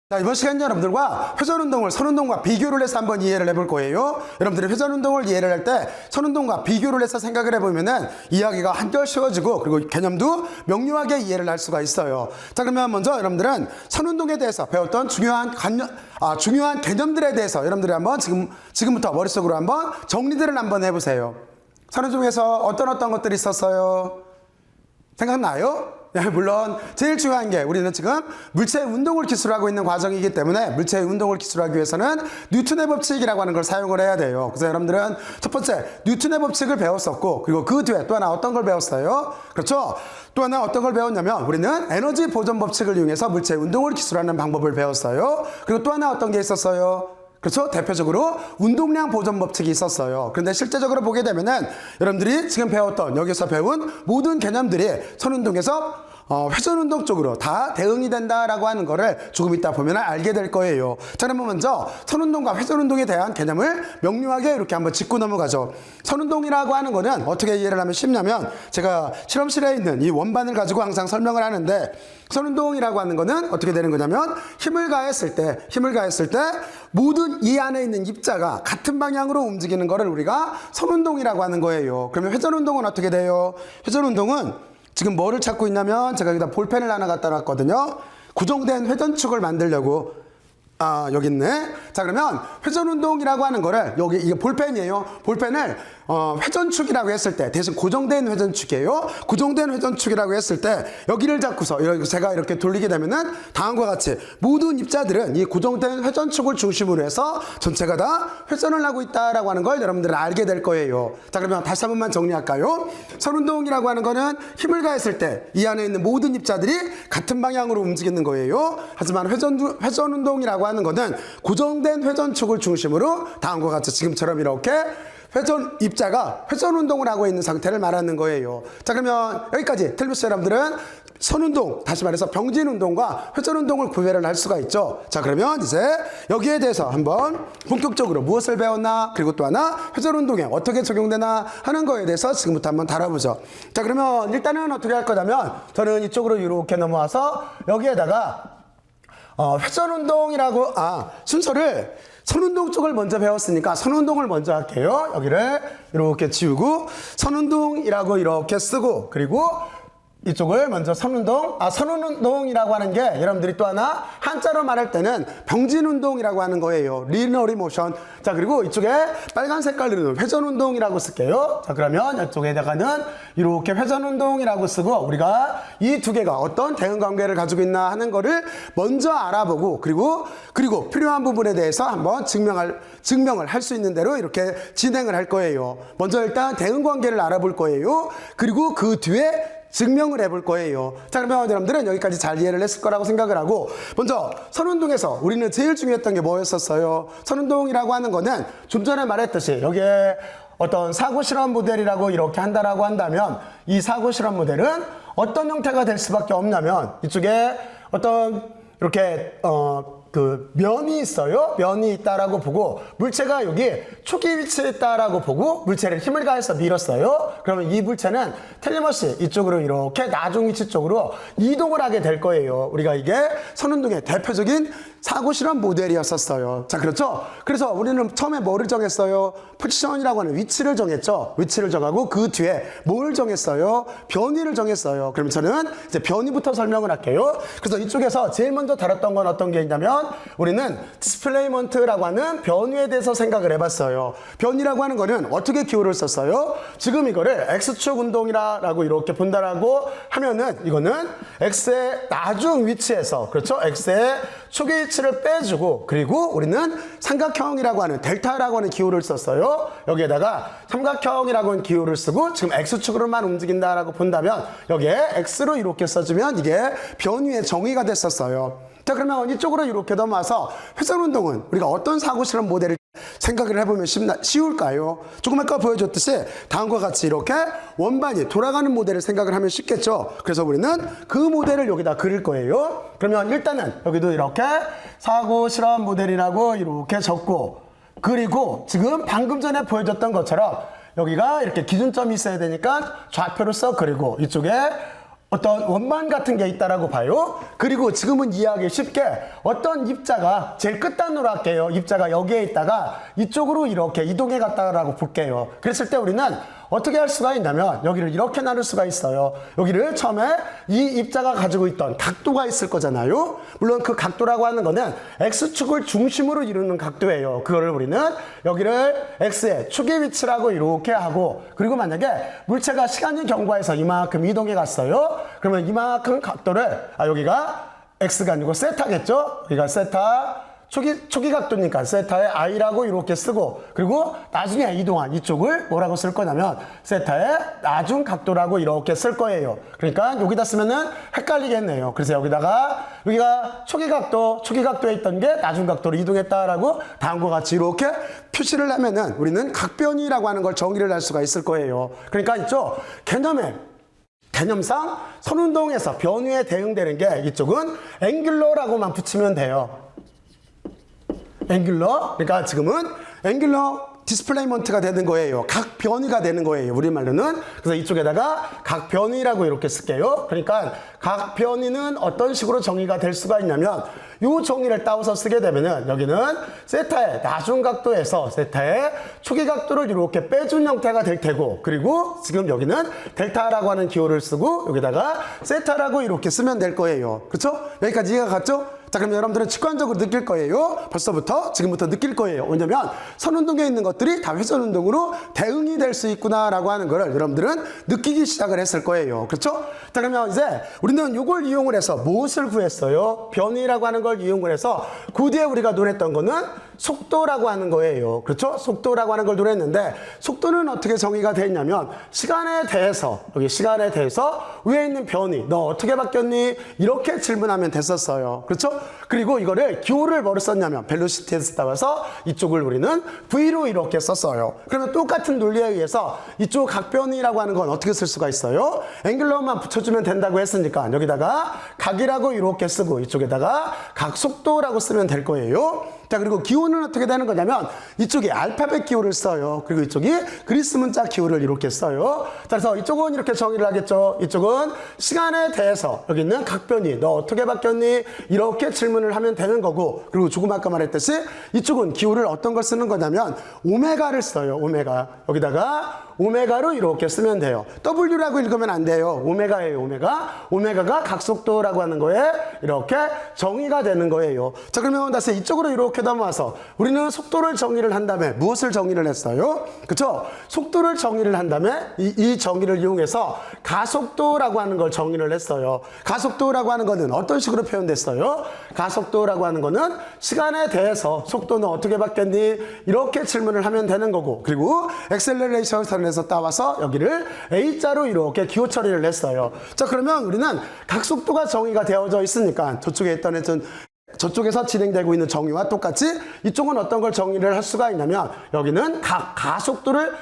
자, 이번 시간 여러분들과 회전운동을 선운동과 비교를 해서 한번 이해를 해볼 거예요. 여러분들이 회전운동을 이해를 할 때 선운동과 비교를 해서 생각을 해보면은 이야기가 한결 쉬워지고 그리고 개념도 명료하게 이해를 할 수가 있어요. 자, 그러면 먼저 여러분들은 선운동에 대해서 배웠던 중요한 개념들에 대해서 여러분들이 한번 지금부터 머릿속으로 한번 정리들을 한번 해보세요. 선운동에서 어떤 것들이 있었어요? 생각나요? 네, 물론 제일 중요한 게 우리는 지금 물체의 운동을 기술하고 있는 과정이기 때문에 물체의 운동을 기술하기 위해서는 뉴턴의 법칙이라고 하는 걸 사용을 해야 돼요. 그래서 여러분들은 첫 번째 뉴턴의 법칙을 배웠었고, 그리고 그 뒤에 또 하나 어떤 걸 배웠어요? 그렇죠? 또 하나 어떤 걸 배웠냐면 우리는 에너지 보존 법칙을 이용해서 물체의 운동을 기술하는 방법을 배웠어요. 그리고 또 하나 어떤 게 있었어요? 그렇죠? 대표적으로 운동량 보존 법칙이 있었어요. 그런데 실제적으로 보게 되면은 여러분들이 지금 배웠던 여기서 배운 모든 개념들이 선운동에서 회전운동 쪽으로 다 대응이 된다라고 하는 거를 조금 이따 보면 알게 될 거예요. 자, 그러면 먼저 선운동과 회전운동에 대한 개념을 명료하게 이렇게 한번 짚고 넘어가죠. 선운동이라고 하는 거는 어떻게 이해를 하면 쉽냐면, 제가 실험실에 있는 이 원반을 가지고 항상 설명을 하는데, 선운동이라고 하는 거는 어떻게 되는 거냐면 힘을 가했을 때 모든 이 안에 있는 입자가 같은 방향으로 움직이는 거를 우리가 선운동이라고 하는 거예요. 그러면 회전운동은 어떻게 돼요? 회전운동은 지금 뭐를 찾고 있냐면, 제가 여기다 볼펜을 하나 갖다 놨거든요. 고정된 회전축을 만들려고. 여기 있네. 자, 그러면 회전운동이라고 하는 거를, 여기 이게 볼펜이에요. 볼펜을 회전축이라고 했을 때, 대신 고정된 회전축이에요. 고정된 회전축이라고 했을 때 여기를 잡고서 제가 이렇게 돌리게 되면은 다음과 같이 모든 입자들은 이 고정된 회전축을 중심으로 해서 전체가 다 회전을 하고 있다라고 하는 걸 여러분들은 알게 될 거예요. 자, 그러면 다시 한 번만 정리할까요? 선운동이라고 하는 거는 힘을 가했을 때 이 안에 있는 모든 입자들이 같은 방향으로 움직이는 거예요. 하지만 회전운동이라고 하는 거는 고정된 회전축을 중심으로 다음과 같이 지금처럼 이렇게 입자가 회전운동을 하고 있는 상태를 말하는 거예요. 자, 그러면 여기까지 텔레비전 여러분들은 선운동, 다시 말해서 병진운동과 회전운동을 구별을 할 수가 있죠. 자, 그러면 이제 여기에 대해서 한번 본격적으로 무엇을 배웠나, 그리고 또 하나 회전운동에 어떻게 적용되나 하는 거에 대해서 지금부터 한번 다뤄보죠. 자, 그러면 일단은 어떻게 할 거냐면, 저는 이쪽으로 이렇게 넘어와서 여기에다가 회전운동이라고 순서를 선운동 쪽을 먼저 배웠으니까 선운동을 먼저 할게요. 여기를 이렇게 지우고 선운동이라고 이렇게 쓰고, 그리고 이쪽을 먼저 선운동이라고 하는 게 여러분들이 또 하나 한자로 말할 때는 병진운동이라고 하는 거예요. 리너리 모션. 자, 그리고 이쪽에 빨간 색깔로 회전운동이라고 쓸게요. 자, 그러면 이쪽에다가는 이렇게 회전운동이라고 쓰고, 우리가 이 두 개가 어떤 대응 관계를 가지고 있나 하는 거를 먼저 알아보고, 그리고 필요한 부분에 대해서 한번 증명을 할 수 있는 대로 이렇게 진행을 할 거예요. 먼저 일단 대응 관계를 알아볼 거예요. 그리고 그 뒤에 증명을 해볼 거예요. 자, 그러면 여러분들은 여기까지 잘 이해를 했을 거라고 생각을 하고, 먼저 선운동에서 우리는 제일 중요했던 게 뭐였었어요? 선운동이라고 하는 거는 좀 전에 말했듯이 여기에 어떤 사고실험 모델이라고 이렇게 한다라고 한다면, 이 사고실험 모델은 어떤 형태가 될 수밖에 없냐면, 이쪽에 어떤 이렇게 면이 있어요. 면이 있다라고 보고, 물체가 여기 초기 위치에 있다라고 보고 물체를 힘을 가해서 밀었어요. 그러면 이 물체는 틀림없이 이쪽으로 이렇게 나중 위치 쪽으로 이동을 하게 될 거예요. 우리가 이게 선운동의 대표적인 사고실험 모델이었었어요. 자, 그렇죠? 그래서 우리는 처음에 뭐를 정했어요? 포지션이라고 하는 위치를 정했죠. 위치를 정하고 그 뒤에 뭘 정했어요? 변위를 정했어요. 그럼 저는 이제 변위부터 설명을 할게요. 그래서 이쪽에서 제일 먼저 다뤘던 건 어떤 게 있냐면, 우리는 디스플레이먼트라고 하는 변위에 대해서 생각을 해봤어요. 변위라고 하는 거는 어떻게 기호를 썼어요? 지금 이거를 X축 운동이라고 이렇게 본다라고 하면은, 이거는 X의 나중 위치에서, 그렇죠? X의 초기 위치를 빼주고, 그리고 우리는 삼각형이라고 하는 델타라고 하는 기호를 썼어요. 여기에다가 삼각형이라고 하는 기호를 쓰고 지금 X축으로만 움직인다라고 본다면, 여기에 X로 이렇게 써주면 이게 변위의 정의가 됐었어요. 자, 그러면 이쪽으로 이렇게 넘어와서 회전운동은 우리가 어떤 사고실험 모델을 생각을 해보면 쉬울까요? 조금 아까 보여줬듯이 다음과 같이 이렇게 원반이 돌아가는 모델을 생각을 하면 쉽겠죠? 그래서 우리는 그 모델을 여기다 그릴 거예요. 그러면 일단은 여기도 이렇게 사고실험 모델이라고 이렇게 적고, 그리고 지금 방금 전에 보여줬던 것처럼 여기가 이렇게 기준점이 있어야 되니까 좌표를 써 그리고, 이쪽에 어떤 원반 같은 게 있다라고 봐요. 그리고 지금은 이해하기 쉽게 어떤 입자가 제일 끝단으로 할게요. 입자가 여기에 있다가 이쪽으로 이렇게 이동해 갔다라고 볼게요. 그랬을 때 우리는 어떻게 할 수가 있냐면 여기를 이렇게 나눌 수가 있어요. 여기를 처음에 이 입자가 가지고 있던 각도가 있을 거잖아요. 물론 그 각도라고 하는 거는 X축을 중심으로 이루는 각도예요. 그거를 우리는 여기를 X의 축의 위치라고 이렇게 하고, 그리고 만약에 물체가 시간이 경과해서 이만큼 이동해 갔어요. 그러면 이만큼 각도를 여기가 X가 아니고 세타겠죠. 여기가 세타 초기 각도니까 세타의 i라고 이렇게 쓰고, 그리고 나중에 이동한 이쪽을 뭐라고 쓸 거냐면 세타의 나중 각도라고 이렇게 쓸 거예요. 그러니까 여기다 쓰면은 헷갈리겠네요. 그래서 여기가 초기 각도에 있던 게 나중 각도로 이동했다라고 다음과 같이 이렇게 표시를 하면은 우리는 각변이라고 하는 걸 정의를 할 수가 있을 거예요. 그러니까 있죠, 개념상 선운동에서 변위에 대응되는 게 이쪽은 앵귤러라고만 붙이면 돼요. 앵귤러, 그러니까 지금은 앵귤러 디스플레이먼트가 되는 거예요. 각 변위가 되는 거예요. 우리말로는. 그래서 이쪽에다가 각 변위라고 이렇게 쓸게요. 그러니까 각 변위는 어떤 식으로 정의가 될 수가 있냐면 이 정의를 따와서 쓰게 되면은 여기는 세타의 나중 각도에서 세타의 초기 각도를 이렇게 빼준 형태가 될 테고, 그리고 지금 여기는 델타라고 하는 기호를 쓰고 여기다가 세타라고 이렇게 쓰면 될 거예요. 그렇죠? 여기까지 이해가 갔죠? 자, 그럼 여러분들은 직관적으로 느낄 거예요. 지금부터 느낄 거예요. 왜냐면 선운동에 있는 것들이 다 회전운동으로 대응이 될 수 있구나라고 하는 거를 여러분들은 느끼기 시작을 했을 거예요. 그렇죠? 자, 그러면 이제 우리는 이걸 이용을 해서 무엇을 구했어요? 변위라고 하는 걸 이용을 해서 그 뒤에 우리가 논했던 거는 속도라고 하는 거예요. 그렇죠? 속도라고 하는 걸 논했는데, 속도는 어떻게 정의가 되어 있냐면 시간에 대해서, 여기 시간에 대해서 위에 있는 변위, 너 어떻게 바뀌었니? 이렇게 질문하면 됐었어요. 그렇죠? 그리고 이거를 기호를 뭐로 썼냐면 벨로시티에서 따와서 이쪽을 우리는 V로 이렇게 썼어요. 그러면 똑같은 논리에 의해서 이쪽 각변이라고 하는 건 어떻게 쓸 수가 있어요? 앵글러만 붙여주면 된다고 했으니까 여기다가 각이라고 이렇게 쓰고 이쪽에다가 각속도라고 쓰면 될 거예요. 자, 그리고 기호는 어떻게 되는 거냐면 이쪽에 알파벳 기호를 써요. 그리고 이쪽이 그리스 문자 기호를 이렇게 써요. 자, 그래서 이쪽은 이렇게 정의를 하겠죠. 이쪽은 시간에 대해서 여기 있는 각변이 너 어떻게 바뀌었니? 이렇게 질문을 하면 되는 거고, 그리고 조금 아까 말했듯이 이쪽은 기호를 어떤 걸 쓰는 거냐면 오메가를 써요. 오메가. 여기다가 오메가로 이렇게 쓰면 돼요. W라고 읽으면 안 돼요. 오메가예요. 오메가가 각속도라고 하는 거에 이렇게 정의가 되는 거예요. 자, 그러면 다시 이쪽으로 이렇게 넘어와서 우리는 속도를 정의를 한 다음에 무엇을 정의를 했어요? 그쵸? 속도를 정의를 한 다음에 이 정의를 이용해서 가속도라고 하는 걸 정의를 했어요. 가속도라고 하는 거는 어떤 식으로 표현됐어요? 가속도라고 하는 거는 시간에 대해서 속도는 어떻게 바뀌었니? 이렇게 질문을 하면 되는 거고, 그리고 엑셀러레이션 에서 따와서 여기를 A자로 이렇게 기호 처리를 했어요. 자, 그러면 우리는 각속도가 정의가 되어져 있으니까 저쪽에서 진행되고 있는 정의와 똑같이 이쪽은 어떤 걸 정의를 할 수가 있냐면 여기는 가속도를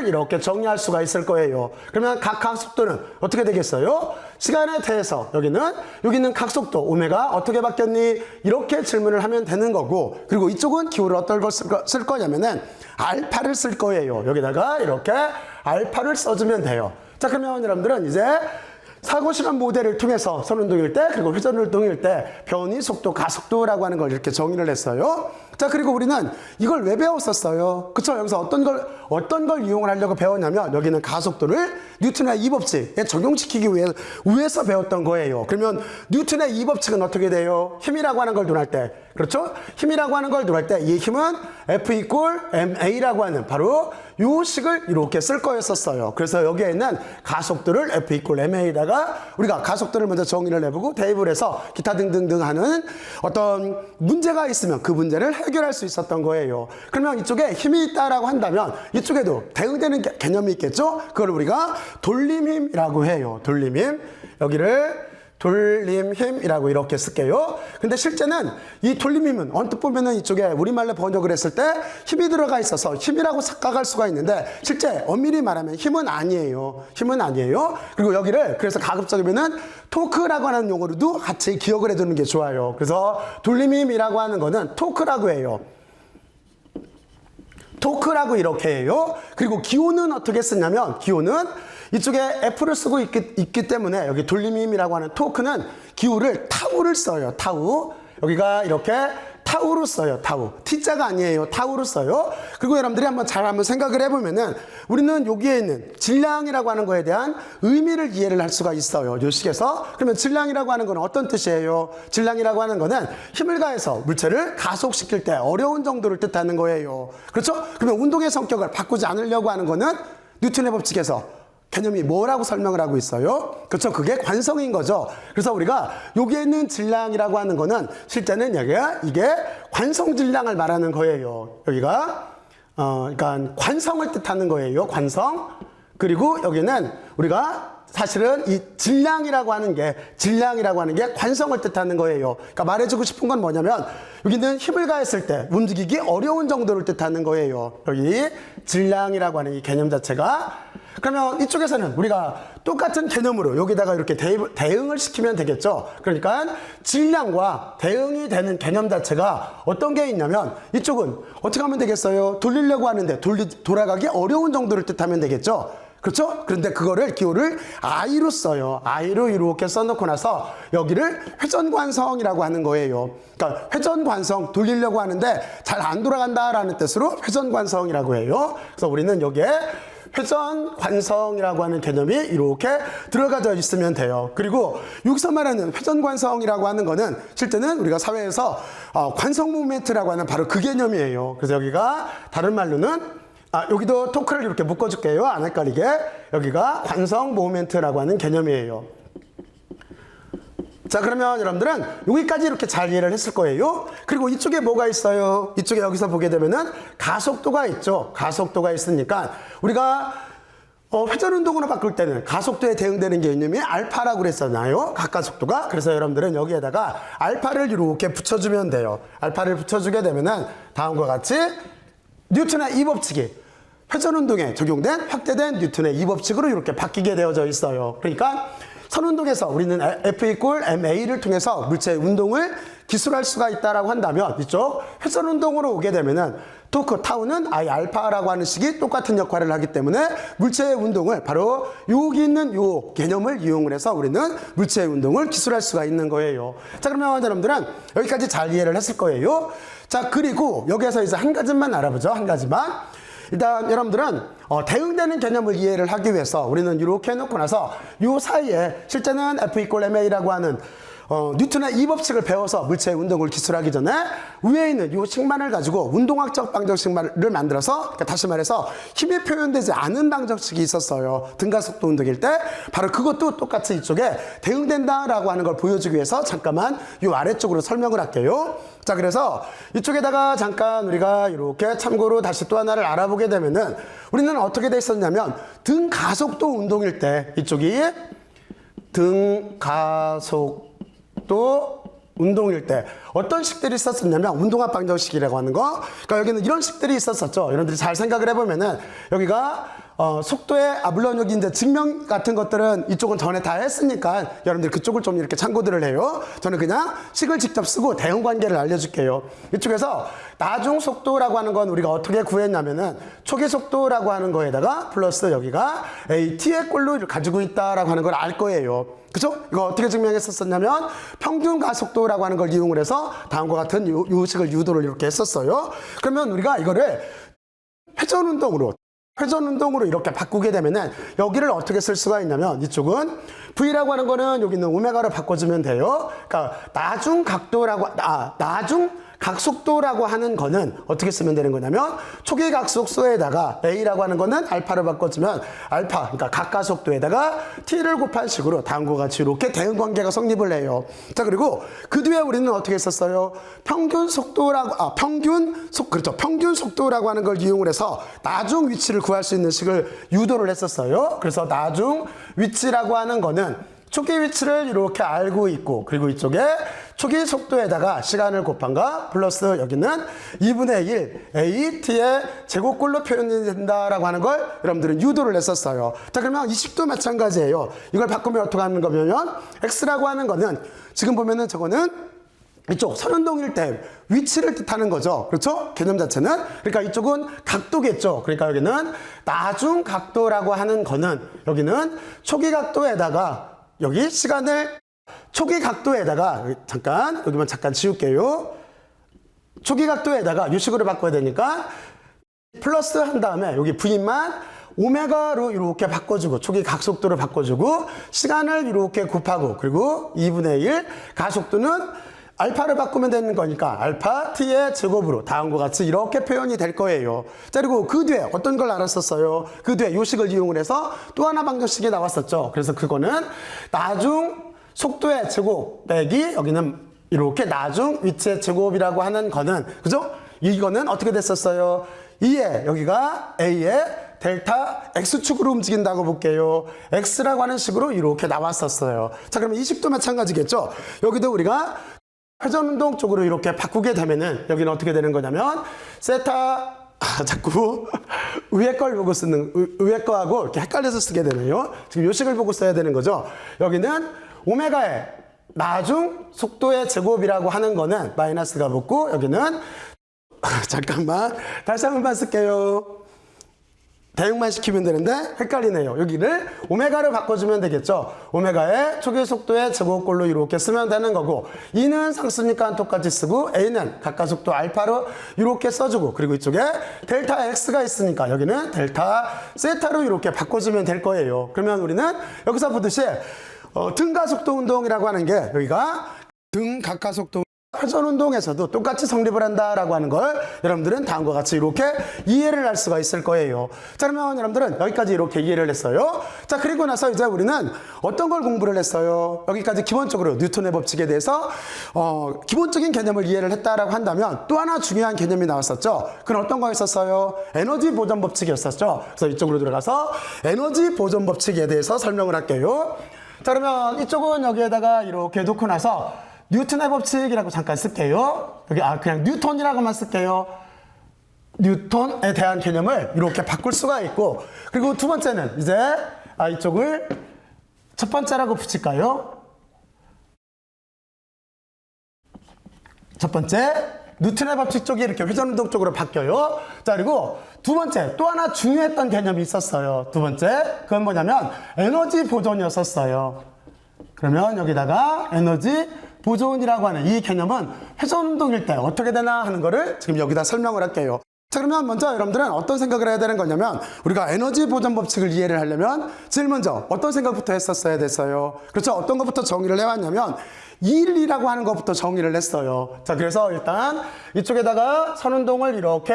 이렇게 정의할 수가 있을 거예요. 그러면 가속도는 어떻게 되겠어요? 시간에 대해서 여기 있는 각속도 오메가 어떻게 바뀌었니? 이렇게 질문을 하면 되는 거고, 그리고 이쪽은 기호를 어떤 걸 쓸 거냐면은 알파를 쓸 거예요. 여기다가 이렇게 알파를 써주면 돼요. 자, 그러면 여러분들은 이제 사고실험 모델을 통해서 선운동일 때, 그리고 회전운동일 때 변위, 속도, 가속도라고 하는 걸 이렇게 정의를 했어요. 자, 그리고 우리는 이걸 왜 배웠었어요? 그쵸? 여기서 어떤 걸 이용을 하려고 배웠냐면 여기는 가속도를 뉴턴의 이법칙에 적용시키기 위해서 배웠던 거예요. 그러면 뉴턴의 이법칙은 어떻게 돼요? 힘이라고 하는 걸 논할 때, 그렇죠? 힘이라고 하는 걸 논할 때 이 힘은 F 이퀄 ma라고 하는 바로 요 식을 이렇게 쓸 거였었어요. 그래서 여기에 있는 가속도를 F 이퀄 ma에다가 우리가 가속도를 먼저 정의를 해보고 대입을 해서 기타 등등등 하는 어떤 문제가 있으면 그 문제를 해결할 수 있었던 거예요. 그러면 이쪽에 힘이 있다라고 한다면 이쪽에도 대응되는 개념이 있겠죠? 그걸 우리가 돌림힘이라고 해요. 돌림힘. 여기를 돌림힘이라고 이렇게 쓸게요. 근데 실제는 이 돌림힘은 언뜻 보면은 이쪽에 우리말로 번역을 했을 때 힘이 들어가 있어서 힘이라고 착각할 수가 있는데 실제 엄밀히 말하면 힘은 아니에요. 힘은 아니에요. 그리고 여기를 그래서 가급적이면은 토크라고 하는 용어로도 같이 기억을 해두는 게 좋아요. 그래서 돌림힘이라고 하는 거는 토크라고 해요. 토크라고 이렇게 해요. 그리고 기호는 어떻게 쓰냐면 기호는 이쪽에 F를 쓰고 있기 때문에 여기 돌림힘이라고 하는 토크는 기울을 타우를 써요. 타우. 여기가 이렇게 타우로 써요. 타우. T자가 아니에요. 타우로 써요. 그리고 여러분들이 한번 생각을 해보면은 우리는 여기에 있는 질량이라고 하는 거에 대한 의미를 이해를 할 수가 있어요. 요 식에서. 그러면 질량이라고 하는 건 어떤 뜻이에요? 질량이라고 하는 거는 힘을 가해서 물체를 가속시킬 때 어려운 정도를 뜻하는 거예요. 그렇죠? 그러면 운동의 성격을 바꾸지 않으려고 하는 거는 뉴턴의 법칙에서 개념이 뭐라고 설명을 하고 있어요? 그렇죠? 그게 관성인 거죠. 그래서 우리가 여기에 있는 질량이라고 하는 거는 실제는 이게 관성 질량을 말하는 거예요. 여기가 그러니까 관성을 뜻하는 거예요. 관성. 그리고 여기는 우리가 사실은 이 질량이라고 하는 게 관성을 뜻하는 거예요. 그러니까 말해주고 싶은 건 뭐냐면 여기는 힘을 가했을 때 움직이기 어려운 정도를 뜻하는 거예요. 여기 질량이라고 하는 이 개념 자체가. 그러면 이쪽에서는 우리가 똑같은 개념으로 여기다가 이렇게 대응을 시키면 되겠죠. 그러니까 질량과 대응이 되는 개념 자체가 어떤 게 있냐면 이쪽은 어떻게 하면 되겠어요? 돌리려고 하는데 돌아가기 어려운 정도를 뜻하면 되겠죠. 그렇죠? 그런데 그거를 기호를 I로 써요. I로 이렇게 써놓고 나서 여기를 회전관성이라고 하는 거예요. 그러니까 회전관성 돌리려고 하는데 잘 안 돌아간다라는 뜻으로 회전관성이라고 해요. 그래서 우리는 여기에 회전관성이라고 하는 개념이 이렇게 들어가져 있으면 돼요. 그리고 여기서 말하는 회전관성이라고 하는 거는 실제는 우리가 사회에서 관성 모멘트라고 하는 바로 그 개념이에요. 그래서 여기가 다른 말로는 여기도 토크를 이렇게 묶어줄게요. 안 헷갈리게. 여기가 관성 모멘트라고 하는 개념이에요. 자, 그러면 여러분들은 여기까지 이렇게 잘 이해를 했을 거예요. 그리고 이쪽에 뭐가 있어요? 이쪽에 여기서 보게 되면은 가속도가 있죠. 가속도가 있으니까 우리가 회전운동으로 바꿀 때는 가속도에 대응되는 개념이 알파라고 그랬었나요? 각가속도가. 그래서 여러분들은 여기에다가 알파를 이렇게 붙여주면 돼요. 알파를 붙여주게 되면은 다음과 같이 뉴턴의 이 법칙이 회전운동에 적용된 확대된 뉴턴의 이 법칙으로 이렇게 바뀌게 되어져 있어요. 그러니까 선운동에서 우리는 F 이퀄 MA를 통해서 물체의 운동을 기술할 수가 있다라고 한다면 이쪽 회전운동으로 오게 되면은 토크 타우는 I 알파라고 하는 식이 똑같은 역할을 하기 때문에 물체의 운동을 바로 여기 있는 요 개념을 이용을 해서 우리는 물체의 운동을 기술할 수가 있는 거예요. 자, 그러면 여러분들은 여기까지 잘 이해를 했을 거예요. 자, 그리고 여기에서 이제 한 가지만 알아보죠. 한 가지만. 일단 여러분들은 대응되는 개념을 이해를 하기 위해서 우리는 이렇게 해놓고 나서 이 사이에 실제는 F 이퀄 MA라고 하는 뉴턴의 이 법칙을 배워서 물체의 운동을 기술하기 전에 위에 있는 이 식만을 가지고 운동학적 방정식만을 만들어서 그러니까 다시 말해서 힘이 표현되지 않은 방정식이 있었어요. 등가속도 운동일 때 바로 그것도 똑같이 이쪽에 대응된다라고 하는 걸 보여주기 위해서 잠깐만 이 아래쪽으로 설명을 할게요. 자, 그래서 이쪽에다가 잠깐 우리가 이렇게 참고로 다시 또 하나를 알아보게 되면은 우리는 어떻게 돼 있었냐면 등가속도 운동일 때 이쪽이 등가속도 운동일 때 어떤 식들이 있었었냐면 운동학 방정식이라고 하는 거. 그러니까 여기는 이런 식들이 있었었죠. 여러분들이 잘 생각을 해보면은 여기가 속도의 물론 여기 이제 증명 같은 것들은 이쪽은 전에 다 했으니까 여러분들 그쪽을 좀 이렇게 참고들을 해요. 저는 그냥 식을 직접 쓰고 대응 관계를 알려줄게요. 이쪽에서 나중 속도라고 하는 건 우리가 어떻게 구했냐면은 초기 속도라고 하는 거에다가 플러스 여기가 AT의 꼴로 가지고 있다라고 하는 걸 알 거예요. 그죠? 이거 어떻게 증명했었냐면 평균 가속도라고 하는 걸 이용을 해서 다음과 같은 요 식을 유도를 이렇게 했었어요. 그러면 우리가 이거를 회전운동으로 이렇게 바꾸게 되면은 여기를 어떻게 쓸 수가 있냐면 이쪽은 V라고 하는 거는 여기 있는 오메가로 바꿔주면 돼요. 그러니까 나중 각속도라고 하는 거는 어떻게 쓰면 되는 거냐면 초기 각속도에다가 A라고 하는 거는 알파로 바꿔주면 알파, 그러니까 각가속도에다가 T를 곱한 식으로 다음과 같이 이렇게 대응 관계가 성립을 해요. 자, 그리고 그 뒤에 우리는 어떻게 했었어요? 평균 속도라고 하는 걸 이용을 해서 나중 위치를 구할 수 있는 식을 유도를 했었어요. 그래서 나중 위치라고 하는 거는 초기 위치를 이렇게 알고 있고 그리고 이쪽에 초기 속도에다가 시간을 곱한 거 플러스 여기는 2분의 1 AT의 제곱꼴로 표현이 된다라고 하는 걸 여러분들은 유도를 했었어요. 자, 그러면 이 식도 마찬가지예요. 이걸 바꾸면 어떻게 하는 거냐면 X라고 하는 거는 지금 보면은 저거는 이쪽 선운동일 때 위치를 뜻하는 거죠. 그렇죠? 개념 자체는. 그러니까 이쪽은 각도겠죠. 그러니까 여기는 나중 각도라고 하는 거는 여기는 초기 각도에다가 여기 시간을 초기 각도에다가 잠깐 여기만 잠깐 지울게요. 초기 각도에다가 유식으로 바꿔야 되니까 플러스 한 다음에 여기 V만 오메가로 이렇게 바꿔주고 초기 각속도를 바꿔주고 시간을 이렇게 곱하고 그리고 2분의 1 가속도는 알파를 바꾸면 되는 거니까 알파 t의 제곱으로 다음과 같이 이렇게 표현이 될 거예요. 자, 그리고 그 뒤에 어떤 걸 알았었어요? 그 뒤에 요식을 이용을 해서 또 하나 방정식이 나왔었죠. 그래서 그거는 나중 속도의 제곱 빼기 여기는 이렇게 나중 위치의 제곱이라고 하는 거는 그죠? 이거는 어떻게 됐었어요? 2에 여기가 A의 델타 X축으로 움직인다고 볼게요. X라고 하는 식으로 이렇게 나왔었어요. 자, 그러면 이 식도 마찬가지겠죠? 여기도 우리가 회전운동 쪽으로 이렇게 바꾸게 되면은 여기는 어떻게 되는 거냐면 세타 자꾸 위에 걸 보고 쓰는 위에 거하고 이렇게 헷갈려서 쓰게 되네요. 지금 요식을 보고 써야 되는 거죠. 여기는 오메가의 나중 속도의 제곱이라고 하는 거는 마이너스가 붙고 여기는 잠깐만 다시 한 번만 쓸게요. 대응만 시키면 되는데 헷갈리네요. 여기를 오메가를 바꿔주면 되겠죠. 오메가의 초기 속도의 제곱꼴로 이렇게 쓰면 되는 거고 2는 상수니까 똑같이 쓰고 A는 가까속도 알파로 이렇게 써주고 그리고 이쪽에 델타 X가 있으니까 여기는 델타 세타로 이렇게 바꿔주면 될 거예요. 그러면 우리는 여기서 보듯이 등가속도 운동이라고 하는 게 여기가 등가까속도 회전운동에서도 똑같이 성립을 한다라고 하는 걸 여러분들은 다음과 같이 이렇게 이해를 할 수가 있을 거예요. 자, 그러면 여러분들은 여기까지 이렇게 이해를 했어요. 자, 그리고 나서 이제 우리는 어떤 걸 공부를 했어요? 여기까지 기본적으로 뉴턴의 법칙에 대해서 기본적인 개념을 이해를 했다라고 한다면 또 하나 중요한 개념이 나왔었죠. 그건 어떤 거였었어요? 에너지 보존 법칙이었었죠. 그래서 이쪽으로 들어가서 에너지 보존 법칙에 대해서 설명을 할게요. 자, 그러면 이쪽은 여기에다가 이렇게 놓고 나서 뉴턴의 법칙이라고 잠깐 쓸게요. 여기 그냥 뉴턴이라고만 쓸게요. 뉴턴에 대한 개념을 이렇게 바꿀 수가 있고 그리고 두 번째는 이제 이쪽을 첫 번째라고 붙일까요? 첫 번째 뉴턴의 법칙 쪽이 이렇게 회전운동 쪽으로 바뀌어요. 자, 그리고 두 번째 또 하나 중요했던 개념이 있었어요. 두 번째 그건 뭐냐면 에너지 보존이었었어요. 그러면 여기다가 에너지 보존이라고 하는 이 개념은 회전운동일 때 어떻게 되나 하는 거를 지금 여기다 설명을 할게요. 자, 그러면 먼저 여러분들은 어떤 생각을 해야 되는 거냐면 우리가 에너지 보존 법칙을 이해를 하려면 제일 먼저 어떤 생각부터 했었어야 됐어요. 그렇죠? 어떤 것부터 정의를 해왔냐면 일이라고 하는 것부터 정의를 했어요. 자, 그래서 일단 이쪽에다가 선운동을 이렇게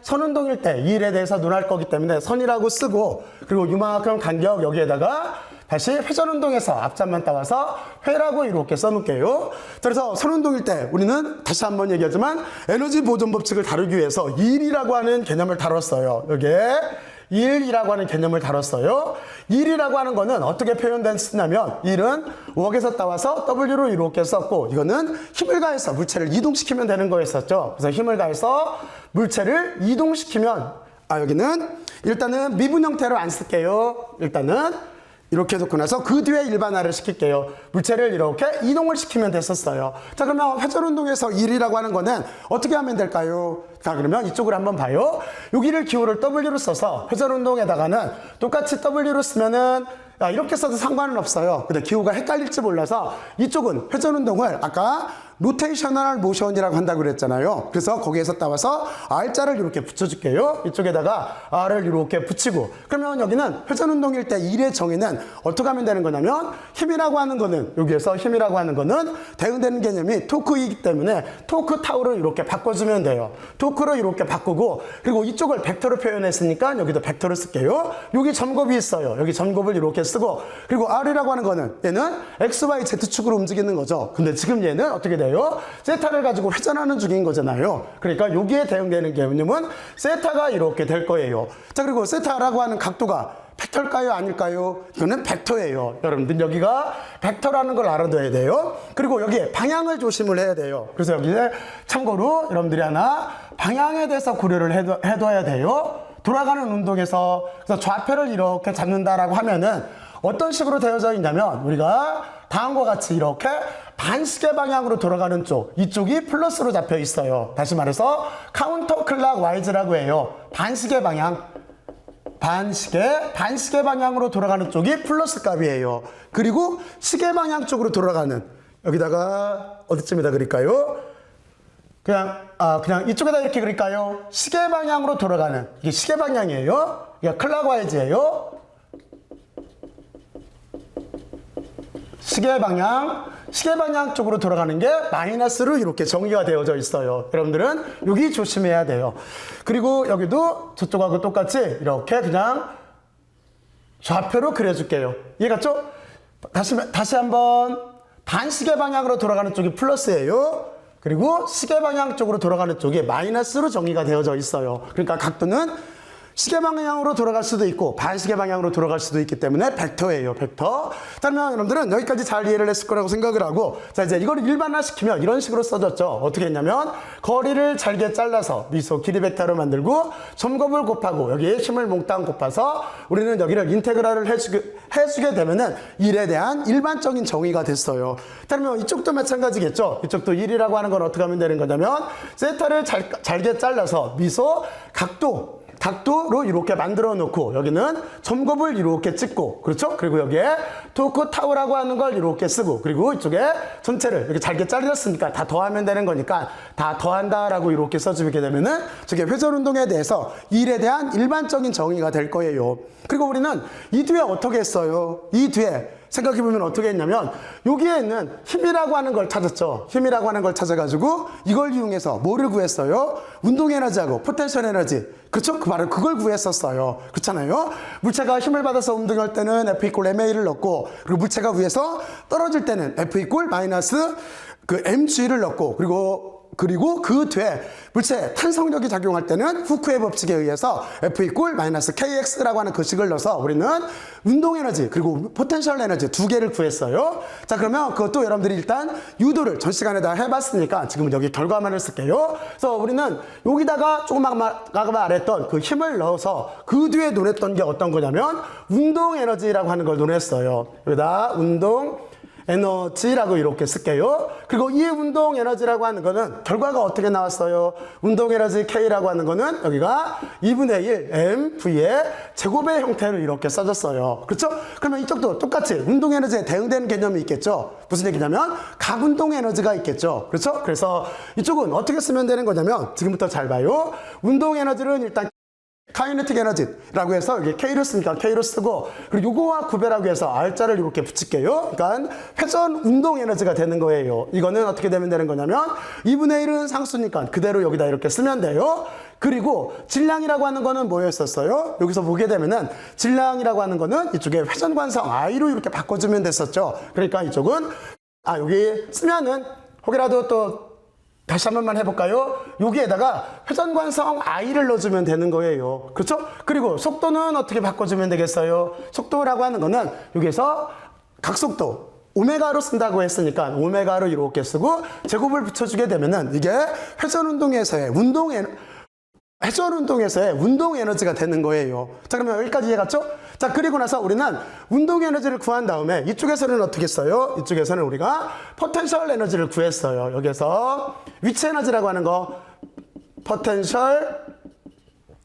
선운동일 때 일에 대해서 논할 거기 때문에 선이라고 쓰고 그리고 이만큼 간격 여기에다가 다시 회전운동에서 앞자만 따와서 회라고 이렇게 써놓을게요. 그래서 선운동일 때 우리는 다시 한번 얘기하지만 에너지 보존 법칙을 다루기 위해서 일이라고 하는 개념을 다뤘어요. 여기에 일이라고 하는 개념을 다뤘어요. 일이라고 하는 거는 어떻게 표현됐냐면 일은 웍에서 따와서 W로 이렇게 썼고 이거는 힘을 가해서 물체를 이동시키면 되는 거였었죠. 그래서 힘을 가해서 물체를 이동시키면 여기는 일단은 미분 형태로 안 쓸게요. 일단은 이렇게 놓고 나서 그 뒤에 일반화를 시킬게요. 물체를 이렇게 이동을 시키면 됐었어요. 자, 그러면 회전운동에서 일이라고 하는 거는 어떻게 하면 될까요? 자, 그러면 이쪽으로 한번 봐요. 여기를 기호를 W로 써서 회전운동에다가는 똑같이 W로 쓰면은 이렇게 써도 상관은 없어요. 근데 기호가 헷갈릴지 몰라서 이쪽은 회전운동을 아까 로테이셔널 모션이라고 한다고 그랬잖아요. 그래서 거기에서 따와서 R자를 이렇게 붙여줄게요. 이쪽에다가 R을 이렇게 붙이고 그러면 여기는 회전운동일 때 일의 정의는 어떻게 하면 되는 거냐면 힘이라고 하는 거는 여기에서 힘이라고 하는 거는 대응되는 개념이 토크이기 때문에 토크 타우를 이렇게 바꿔주면 돼요. 토크로 이렇게 바꾸고 그리고 이쪽을 벡터로 표현했으니까 여기도 벡터를 쓸게요. 여기 점곱이 있어요. 여기 점곱을 이렇게 쓰고 그리고 R이라고 하는 거는 얘는 X, Y, Z축으로 움직이는 거죠. 근데 지금 얘는 어떻게 돼요? 세타를 가지고 회전하는 중인 거잖아요. 그러니까 여기에 대응되는 개념은 세타가 이렇게 될 거예요. 자, 그리고 세타라고 하는 각도가 벡터일까요? 아닐까요? 이거는 벡터예요. 여러분들 여기가 벡터라는 걸 알아둬야 돼요. 그리고 여기에 방향을 조심을 해야 돼요. 그래서 여기에 참고로 여러분들이 하나 방향에 대해서 고려를 해둬야 돼요. 돌아가는 운동에서 그래서 좌표를 이렇게 잡는다라고 하면은 어떤 식으로 되어져 있냐면 우리가 다음과 같이 이렇게 반시계 방향으로 돌아가는 쪽, 이쪽이 플러스로 잡혀 있어요. 다시 말해서 카운터 클락 와이즈라고 해요. 반시계 방향. 반시계 방향으로 돌아가는 쪽이 플러스 값이에요. 그리고 시계 방향 쪽으로 돌아가는, 여기다가 어디쯤에다 그릴까요? 그냥 이쪽에다 이렇게 그릴까요? 시계 방향으로 돌아가는, 이게 시계 방향이에요. 이게 클락와이즈예요. 시계 방향 쪽으로 돌아가는 게 마이너스로 이렇게 정의가 되어져 있어요. 여러분들은 여기 조심해야 돼요. 그리고 여기도 저쪽하고 똑같이 이렇게 그냥 좌표로 그려줄게요. 이해갔죠? 다시 한번 반시계 방향으로 돌아가는 쪽이 플러스예요. 그리고 시계 방향 쪽으로 돌아가는 쪽이 마이너스로 정의가 되어져 있어요. 그러니까 각도는 시계 방향으로 돌아갈 수도 있고 반시계 방향으로 돌아갈 수도 있기 때문에 벡터예요. 벡터. 그러면 여러분들은 여기까지 잘 이해를 했을 거라고 생각을 하고, 자 이제 이걸 일반화시키면 이런 식으로 써졌죠. 어떻게 했냐면 거리를 잘게 잘라서 미소 길이 벡터로 만들고 점곱을 곱하고 여기에 힘을 몽땅 곱해서 우리는 여기를 인테그랄을 해주게 되면은 1에 대한 일반적인 정의가 됐어요. 그러면 이쪽도 마찬가지겠죠. 이쪽도 1이라고 하는 건 어떻게 하면 되는 거냐면 세타를 잘게 잘라서 미소 각도로 이렇게 만들어 놓고 여기는 점곱을 이렇게 찍고, 그렇죠? 그리고 여기에 토크 타우라고 하는 걸 이렇게 쓰고, 그리고 이쪽에 전체를 이렇게 잘게 잘렸으니까 다 더하면 되는 거니까 다 더한다라고 이렇게 써주게 되면은 저게 회전 운동에 대해서 1에 대한 일반적인 정의가 될 거예요. 그리고 우리는 이 뒤에 어떻게 했어요? 이 뒤에 생각해보면 어떻게 했냐면 여기에 있는 힘이라고 하는 걸 찾았죠. 힘이라고 하는 걸 찾아가지고 이걸 이용해서 뭐를 구했어요? 운동 에너지하고 포텐셜 에너지. 그렇죠? 그 말은 그걸 구했었어요. 그렇잖아요? 물체가 힘을 받아서 운동할 때는 F 이퀄 MA를 넣고, 그리고 물체가 위에서 떨어질 때는 F 이퀄 마이너스 mg를 넣고, 그리고 그 뒤에 물체 탄성력이 작용할 때는 후크의 법칙에 의해서 F 이퀄 마이너스 KX라고 하는 그 식을 넣어서 우리는 운동 에너지 그리고 포텐셜 에너지 두 개를 구했어요. 자, 그러면 그것도 여러분들이 일단 유도를 전 시간에 다 해봤으니까 지금은 여기 결과만을 쓸게요. 그래서 우리는 여기다가 조금 아까 말했던 그 힘을 넣어서 그 뒤에 논했던 게 어떤 거냐면 운동 에너지라고 하는 걸 논했어요. 여기다 운동 에너지라고 이렇게 쓸게요. 그리고 이 운동 에너지라고 하는 거는 결과가 어떻게 나왔어요? 운동 에너지 K라고 하는 거는 여기가 2분의 1 mv의 제곱의 형태로 이렇게 써졌어요. 그렇죠? 그러면 이쪽도 똑같이 운동 에너지에 대응되는 개념이 있겠죠. 무슨 얘기냐면 각 운동 에너지가 있겠죠. 그렇죠? 그래서 이쪽은 어떻게 쓰면 되는 거냐면 지금부터 잘 봐요. 운동 에너지는 일단 카이네틱 에너지라고 해서 이게 K로 쓰니까 K로 쓰고, 그리고 요거와 구별하기 위해서 R자를 이렇게 붙일게요. 그러니까 회전 운동 에너지가 되는 거예요. 이거는 어떻게 되면 되는 거냐면 2분의 1은 상수니까 그대로 여기다 이렇게 쓰면 돼요. 그리고 질량이라고 하는 거는 뭐였었어요? 여기서 보게 되면은 질량이라고 하는 거는 이쪽에 회전 관성 I로 이렇게 바꿔주면 됐었죠. 그러니까 이쪽은 여기 쓰면은 혹이라도 또 다시 한 번만 해볼까요? 여기에다가 회전관성 I를 넣어주면 되는 거예요. 그렇죠? 그리고 속도는 어떻게 바꿔주면 되겠어요? 속도라고 하는 거는 여기에서 각속도 오메가로 쓴다고 했으니까 오메가로 이렇게 쓰고 제곱을 붙여주게 되면은 이게 회전운동에서의 운동 에너지가 되는 거예요. 자, 그러면 여기까지 이해갔죠? 자, 그리고 나서 우리는 운동 에너지를 구한 다음에 이쪽에서는 어떻게 써요? 이쪽에서는 우리가 포텐셜 에너지를 구했어요. 여기서 위치 에너지라고 하는 거 포텐셜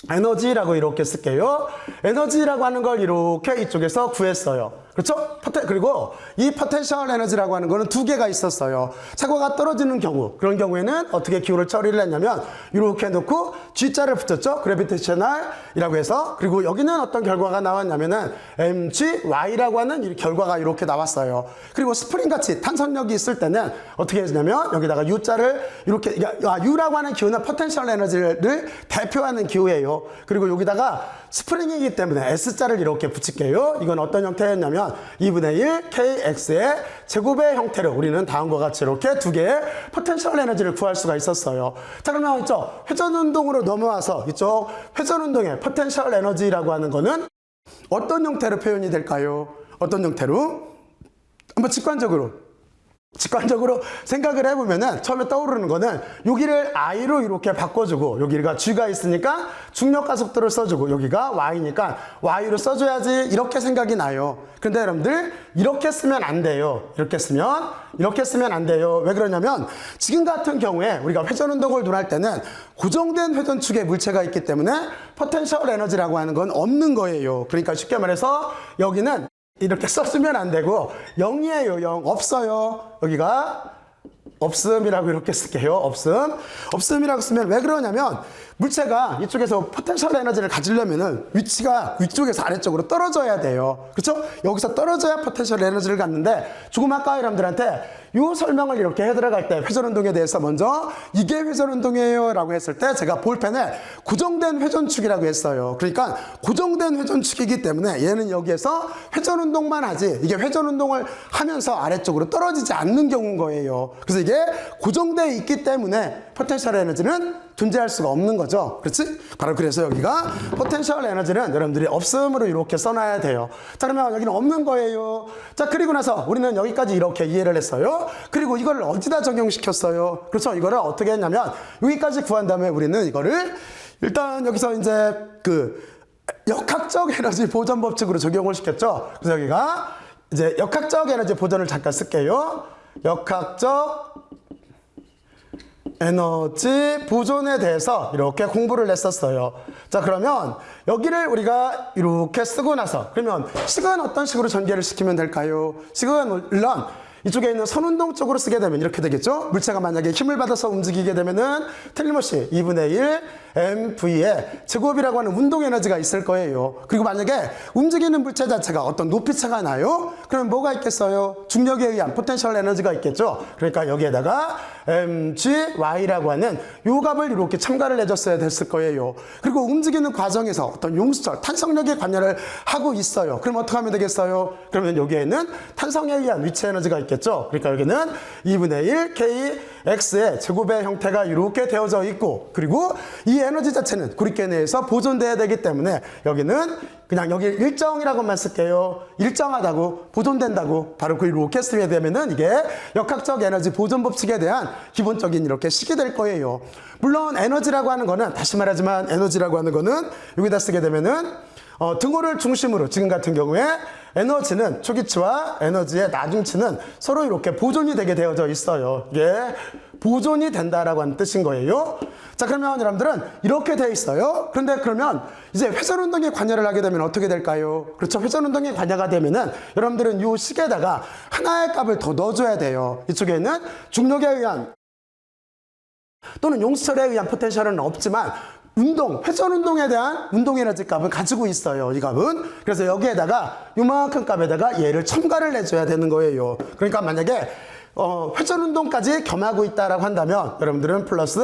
에너지라고 이렇게 쓸게요. 에너지라고 하는 걸 이렇게 이쪽에서 구했어요. 그렇죠? 그리고 이 포텐셜 에너지라고 하는 거는 두 개가 있었어요. 차고가 떨어지는 경우, 그런 경우에는 어떻게 기호를 처리를 했냐면 이렇게 놓고 G자를 붙였죠. 그래비테이셔널이라고 해서. 그리고 여기는 어떤 결과가 나왔냐면은 mgy라고 하는 이 결과가 이렇게 나왔어요. 그리고 스프링같이 탄성력이 있을 때는 어떻게 했냐면 여기다가 U자를 이렇게, U라고 하는 기호는 포텐셜 에너지를 대표하는 기호예요. 그리고 여기다가 스프링이기 때문에 S자를 이렇게 붙일게요. 이건 어떤 형태였냐면 2분의 1 KX의 제곱의 형태로 우리는 다음과 같이 이렇게 두 개의 포텐셜 에너지를 구할 수가 있었어요. 자, 그러면 이쪽 회전운동으로 넘어와서 이쪽 회전운동의 포텐셜 에너지라고 하는 거는 어떤 형태로 표현이 될까요? 어떤 형태로? 한번 직관적으로 직관적으로 생각을 해보면은 처음에 떠오르는 거는 여기를 I로 이렇게 바꿔주고 여기가 G가 있으니까 중력가속도를 써주고 여기가 Y니까 Y로 써줘야지 이렇게 생각이 나요. 근데 여러분들 이렇게 쓰면 안 돼요. 이렇게 쓰면 안 돼요. 왜 그러냐면 지금 같은 경우에 우리가 회전운동을 논할 때는 고정된 회전축의 물체가 있기 때문에 포텐셜 에너지라고 하는 건 없는 거예요. 그러니까 쉽게 말해서 여기는 이렇게 썼으면 안 되고 0이에요. 0 없어요. 여기가 없음이라고 이렇게 쓸게요. 없음이라고 쓰면 왜 그러냐면 물체가 이쪽에서 포텐셜 에너지를 가지려면은 위치가 위쪽에서 아래쪽으로 떨어져야 돼요. 그렇죠? 여기서 떨어져야 포텐셜 에너지를 갖는데 조금 아까 여러분들한테 이 설명을 이렇게 해 들어갈 때 회전운동에 대해서 먼저 이게 회전운동이에요 라고 했을 때 제가 볼펜에 고정된 회전축이라고 했어요. 그러니까 고정된 회전축이기 때문에 얘는 여기에서 회전운동만 하지 이게 회전운동을 하면서 아래쪽으로 떨어지지 않는 경우인 거예요. 그래서 이게 고정되어 있기 때문에 포텐셜 에너지는 존재할 수가 없는 거죠. 그렇지? 바로 그래서 여기가 포텐셜 에너지는 여러분들이 없음으로 이렇게 써놔야 돼요. 자, 그러면 여기는 없는 거예요. 자, 그리고 나서 우리는 여기까지 이렇게 이해를 했어요. 그리고 이걸 어디다 적용시켰어요? 그렇죠? 이거를 어떻게 했냐면 여기까지 구한 다음에 우리는 이거를 일단 여기서 이제 그 역학적 에너지 보존 법칙으로 적용을 시켰죠. 그래서 여기가 이제 역학적 에너지 보존을 잠깐 쓸게요. 역학적 에너지 보존에 대해서 이렇게 공부를 했었어요. 자, 그러면 여기를 우리가 이렇게 쓰고 나서 그러면 식은 어떤 식으로 전개를 시키면 될까요? 식은 물론 이쪽에 있는 선운동 쪽으로 쓰게 되면 이렇게 되겠죠? 물체가 만약에 힘을 받아서 움직이게 되면은 틀림없이 2분의 1 mv의 제곱이라고 하는 운동 에너지가 있을 거예요. 그리고 만약에 움직이는 물체 자체가 어떤 높이차가 나요? 그럼 뭐가 있겠어요? 중력에 의한 포텐셜 에너지가 있겠죠? 그러니까 여기에다가 mgy라고 하는 요 값을 이렇게 첨가를 해줬어야 됐을 거예요. 그리고 움직이는 과정에서 어떤 용수철, 탄성력에 관여를 하고 있어요. 그럼 어떻게 하면 되겠어요? 그러면 여기에는 탄성에 의한 위치 에너지가 있겠죠? 그러니까 여기는 2분의 1 kx의 제곱의 형태가 이렇게 되어져 있고 그리고 이 에너지 자체는 구리계 내에서 보존돼야 되기 때문에 여기는 그냥 여기 일정이라고만 쓸게요. 일정하다고 보존된다고 바로 그 이렇게 쓰게 되면은 이게 역학적 에너지 보존 법칙에 대한 기본적인 이렇게 식이 될 거예요. 물론 에너지라고 하는 거는 다시 말하지만 에너지라고 하는 거는 여기다 쓰게 되면은 등호를 중심으로 지금 같은 경우에 에너지는 초기치와 에너지의 나중치는 서로 이렇게 보존이 되게 되어져 있어요. 이게 보존이 된다라고 하는 뜻인 거예요. 자, 그러면 여러분들은 이렇게 돼 있어요. 그런데 그러면 이제 회전운동에 관여를 하게 되면 어떻게 될까요? 그렇죠. 회전운동에 관여가 되면은 여러분들은 이 식에다가 하나의 값을 더 넣어줘야 돼요. 이쪽에는 중력에 의한 또는 용수철에 의한 포텐셜은 없지만 회전운동에 대한 운동 에너지 값은 가지고 있어요. 이 값은. 그래서 여기에다가 요만큼 값에다가 얘를 첨가를 해줘야 되는 거예요. 그러니까 만약에 회전운동까지 겸하고 있다라고 한다면 여러분들은 플러스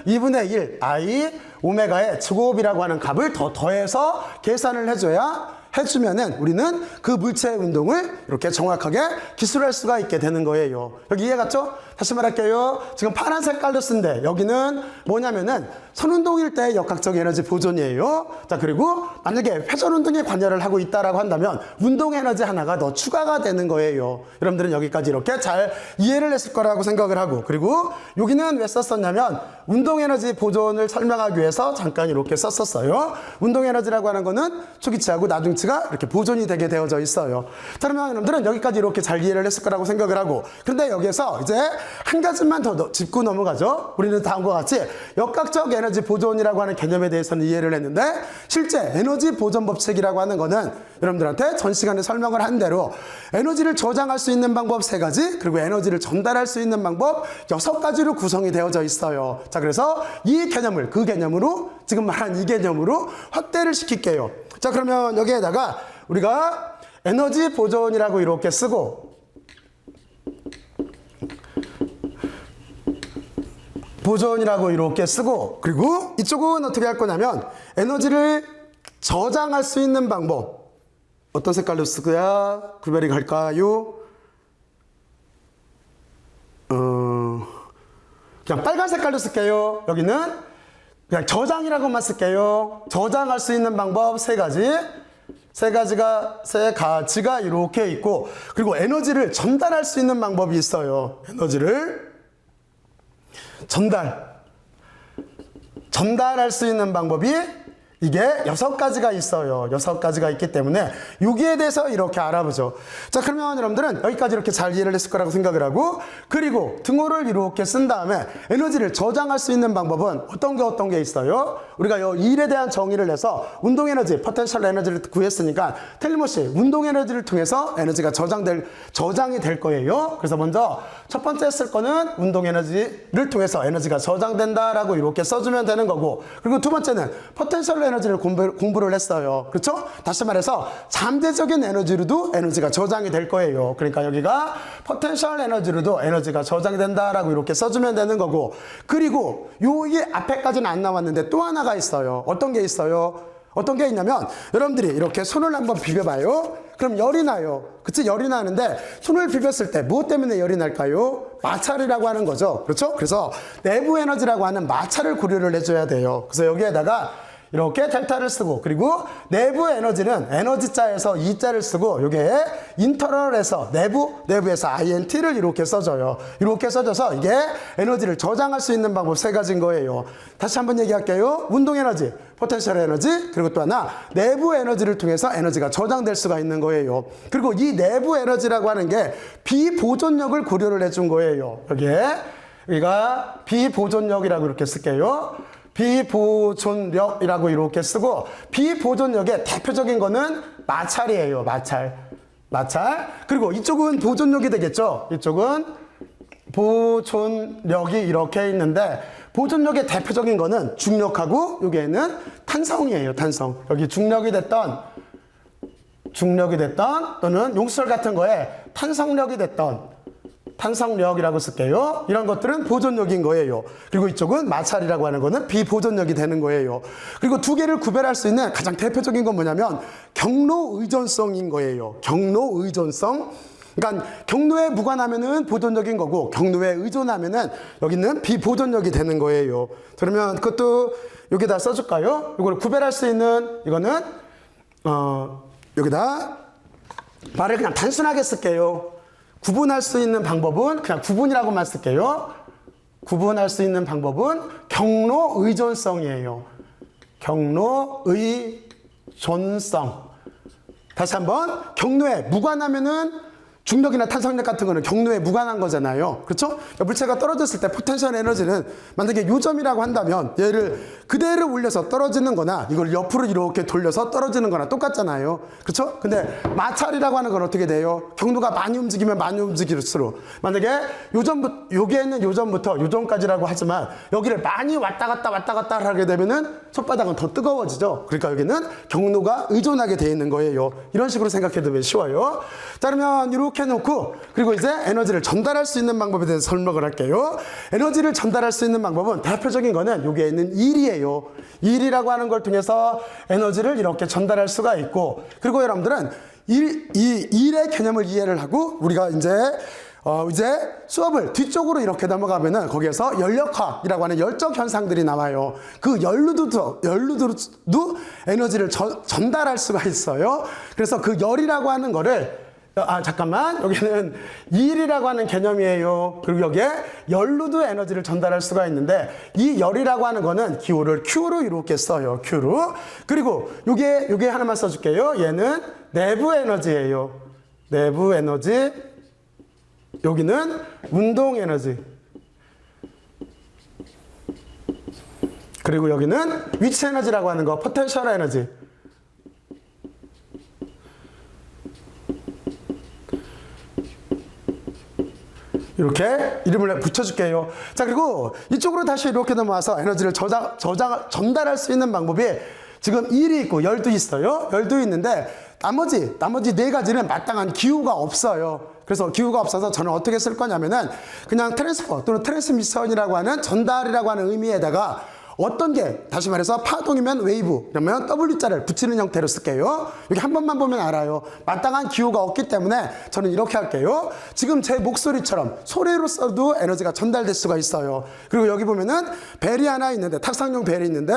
2분의 1 I 오메가의 제곱이라고 하는 값을 더 더해서 계산을 해주면은 우리는 그 물체의 운동을 이렇게 정확하게 기술할 수가 있게 되는 거예요. 여기 이해 갔죠? 다시 말할게요. 지금 파란 색깔로 쓴데 여기는 뭐냐면은 선운동일 때 역학적 에너지 보존이에요. 자, 그리고 만약에 회전운동에 관여를 하고 있다라고 한다면 운동 에너지 하나가 더 추가가 되는 거예요. 여러분들은 여기까지 이렇게 잘 이해를 했을 거라고 생각을 하고 그리고 여기는 왜 썼었냐면 운동 에너지 보존을 설명하기 위해서 잠깐 이렇게 썼었어요. 운동 에너지라고 하는 거는 초기치하고 나중치가 이렇게 보존이 되게 되어져 있어요. 자, 그러면 여러분들은 여기까지 이렇게 잘 이해를 했을 거라고 생각을 하고 그런데 여기에서 이제 한 가지만 더 짚고 넘어가죠. 우리는 다음과 같이 역학적 에너지 보존이라고 하는 개념에 대해서는 이해를 했는데 실제 에너지 보존 법칙이라고 하는 거는 여러분들한테 전 시간에 설명을 한 대로 에너지를 저장할 수 있는 방법 3가지 그리고 에너지를 전달할 수 있는 방법 6가지로 구성이 되어져 있어요. 자, 그래서 이 개념을 그 개념으로 지금 말한 이 개념으로 확대를 시킬게요. 자, 그러면 여기에다가 우리가 에너지 보존이라고 이렇게 쓰고 보존이라고 이렇게 쓰고 그리고 이쪽은 어떻게 할 거냐면 에너지를 저장할 수 있는 방법 어떤 색깔로 쓰야 구별이 갈까요? 그냥 빨간 색깔로 쓸게요. 여기는 그냥 저장이라고만 쓸게요. 저장할 수 있는 방법 3가지 세 가지가 이렇게 있고, 그리고 에너지를 전달할 수 있는 방법이 있어요. 에너지를 전달할 수 있는 방법이 이게 6가지가 있어요. 6가지가 있기 때문에 여기에 대해서 이렇게 알아보죠. 자, 그러면 여러분들은 여기까지 이렇게 잘 이해를 했을 거라고 생각을 하고, 그리고 등호를 이렇게 쓴 다음에 에너지를 저장할 수 있는 방법은 어떤 게 있어요? 우리가 이 일에 대한 정의를 해서 운동 에너지, 포텐셜 에너지를 구했으니까 틀림없이 운동 에너지를 통해서 에너지가 저장이 될 거예요. 그래서 먼저 첫 번째 쓸 거는 운동 에너지를 통해서 에너지가 저장된다라고 이렇게 써주면 되는 거고, 그리고 두 번째는 포텐셜 에너지를 공부를 했어요. 그렇죠? 다시 말해서 잠재적인 에너지로도 에너지가 저장이 될 거예요. 그러니까 여기가 포텐셜 에너지로도 에너지가 저장이 된다라고 이렇게 써주면 되는 거고, 그리고 여기 앞에까지는 안 나왔는데 또 하나가 있어요. 어떤 게 있어요? 어떤 게 있냐면 여러분들이 이렇게 손을 한번 비벼봐요. 그럼 열이 나요. 그치? 열이 나는데 손을 비볐을 때 무엇 때문에 열이 날까요? 마찰이라고 하는 거죠. 그렇죠? 그래서 내부 에너지라고 하는 마찰을 고려를 해줘야 돼요. 그래서 여기에다가 이렇게 델타를 쓰고, 그리고 내부 에너지는 에너지자에서 E자를 쓰고, 요게 인터널에서 내부에서 INT를 이렇게 써줘요. 이렇게 써줘서 이게 에너지를 저장할 수 있는 방법 3가지인 거예요. 다시 한번 얘기할게요. 운동 에너지, 포텐셜 에너지, 그리고 또 하나 내부 에너지를 통해서 에너지가 저장될 수가 있는 거예요. 그리고 이 내부 에너지라고 하는 게 비보존력을 고려를 해준 거예요. 여기가 비보존력이라고 이렇게 쓸게요. 비보존력이라고 이렇게 쓰고, 비보존력의 대표적인 거는 마찰이에요. 마찰. 그리고 이쪽은 보존력이 되겠죠. 이쪽은 보존력이 이렇게 있는데, 보존력의 대표적인 거는 중력하고 여기에는 탄성이에요. 탄성. 여기 중력이 됐던 또는 용수철 같은 거에 탄성력이 됐던 탄성력이라고 쓸게요. 이런 것들은 보존력인 거예요. 그리고 이쪽은 마찰이라고 하는 거는 비보존력이 되는 거예요. 그리고 두 개를 구별할 수 있는 가장 대표적인 건 뭐냐면 경로의존성인 거예요. 경로의존성. 그러니까 경로에 무관하면은 보존력인 거고, 경로에 의존하면은 여기는 비보존력이 되는 거예요. 그러면 그것도 여기다 써줄까요? 이걸 구별할 수 있는 이거는 여기다 말을 그냥 단순하게 쓸게요. 구분할 수 있는 방법은 그냥 구분이라고만 쓸게요. 구분할 수 있는 방법은 경로의존성이에요. 경로의존성. 다시 한번, 경로에 무관하면은 중력이나 탄성력 같은 거는 경로에 무관한 거잖아요. 그렇죠? 물체가 떨어졌을 때 포텐셜 에너지는 만약에 요점이라고 한다면 얘를 그대로 올려서 떨어지는 거나 이걸 옆으로 이렇게 돌려서 떨어지는 거나 똑같잖아요. 그렇죠? 근데 마찰이라고 하는 건 어떻게 돼요? 경로가 많이 움직이면 많이 움직일수록, 만약에 여기에 있는 요점부터 요점까지라고 하지만 여기를 많이 왔다 갔다 하게 되면은 손바닥은 더 뜨거워지죠. 그러니까 여기는 경로가 의존하게 돼 있는 거예요. 이런 식으로 생각해 두면 쉬워요. 자, 그러면 이렇게 해놓고, 그리고 이제 에너지를 전달할 수 있는 방법에 대해서 설명을 할게요. 에너지를 전달할 수 있는 방법은 대표적인 거는 여기에 있는 일이에요. 일이라고 하는 걸 통해서 에너지를 이렇게 전달할 수가 있고, 그리고 여러분들은 이 일의 개념을 이해를 하고, 우리가 이제 수업을 뒤쪽으로 이렇게 넘어가면은 거기에서 연력학이라고 하는 열적 현상들이 나와요. 그 연루도 에너지를 전달할 수가 있어요. 그래서 그 열이라고 하는 거를, 여기는 일이라고 하는 개념이에요. 그리고 여기에 열로도 에너지를 전달할 수가 있는데, 이 열이라고 하는 거는 기호를 Q로 이렇게 써요. Q로. 그리고 요게 하나만 써줄게요. 얘는 내부 에너지예요. 내부 에너지. 여기는 운동 에너지. 그리고 여기는 위치 에너지라고 하는 거, 포텐셜 에너지. 이렇게 이름을 붙여줄게요. 자, 그리고 이쪽으로 다시 이렇게 넘어와서 에너지를 전달할 수 있는 방법이 지금 일이 있고 열도 있어요. 열도 있는데 나머지 4가지는 마땅한 기호가 없어요. 그래서 기호가 없어서 저는 어떻게 쓸 거냐면은 그냥 트랜스퍼 또는 트랜스미션이라고 하는 전달이라고 하는 의미에다가 어떤 게, 다시 말해서 파동이면 웨이브, 그러면 W자를 붙이는 형태로 쓸게요. 여기 한 번만 보면 알아요. 마땅한 기호가 없기 때문에 저는 이렇게 할게요. 지금 제 목소리처럼 소리로 써도 에너지가 전달될 수가 있어요. 그리고 여기 보면은 벨이 하나 있는데, 탁상용 벨이 있는데,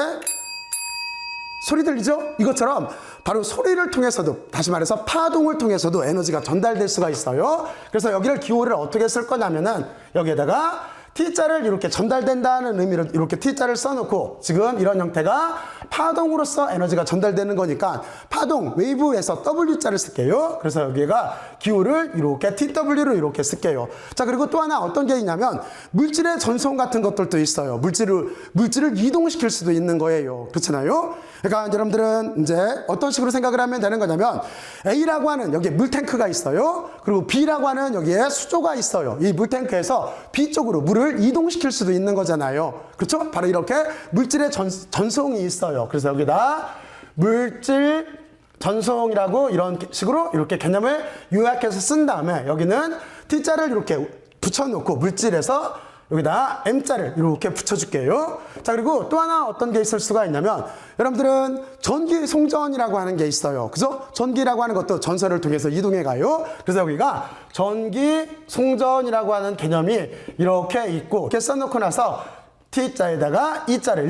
소리 들리죠? 이것처럼 바로 소리를 통해서도, 다시 말해서 파동을 통해서도 에너지가 전달될 수가 있어요. 그래서 여기를 기호를 어떻게 쓸 거냐면은 여기에다가 T자를 이렇게 전달된다는 의미로 이렇게 T자를 써놓고, 지금 이런 형태가 파동으로서 에너지가 전달되는 거니까 파동, 웨이브에서 W자를 쓸게요. 그래서 여기가 기호를 이렇게 TW로 이렇게 쓸게요. 자, 그리고 또 하나 어떤 게 있냐면 물질의 전송 같은 것들도 있어요. 물질을 이동시킬 수도 있는 거예요. 그렇잖아요? 그러니까 여러분들은 이제 어떤 식으로 생각을 하면 되는 거냐면 A라고 하는 여기에 물탱크가 있어요. 그리고 B라고 하는 여기에 수조가 있어요. 이 물탱크에서 B 쪽으로 물을 이동시킬 수도 있는 거잖아요. 그렇죠? 바로 이렇게 물질의 전송이 있어요. 그래서 여기다 물질 전송이라고 이런 식으로 이렇게 개념을 요약해서 쓴 다음에 여기는 T자를 이렇게 붙여놓고 물질에서 여기다 M자를 이렇게 붙여줄게요. 자, 그리고 또 하나 어떤 게 있을 수가 있냐면 여러분들은 전기 송전이라고 하는 게 있어요. 그죠? 전기라고 하는 것도 전선을 통해서 이동해 가요. 그래서 여기가 전기 송전이라고 하는 개념이 이렇게 있고, 이렇게 써놓고 나서 T자에다가 E자를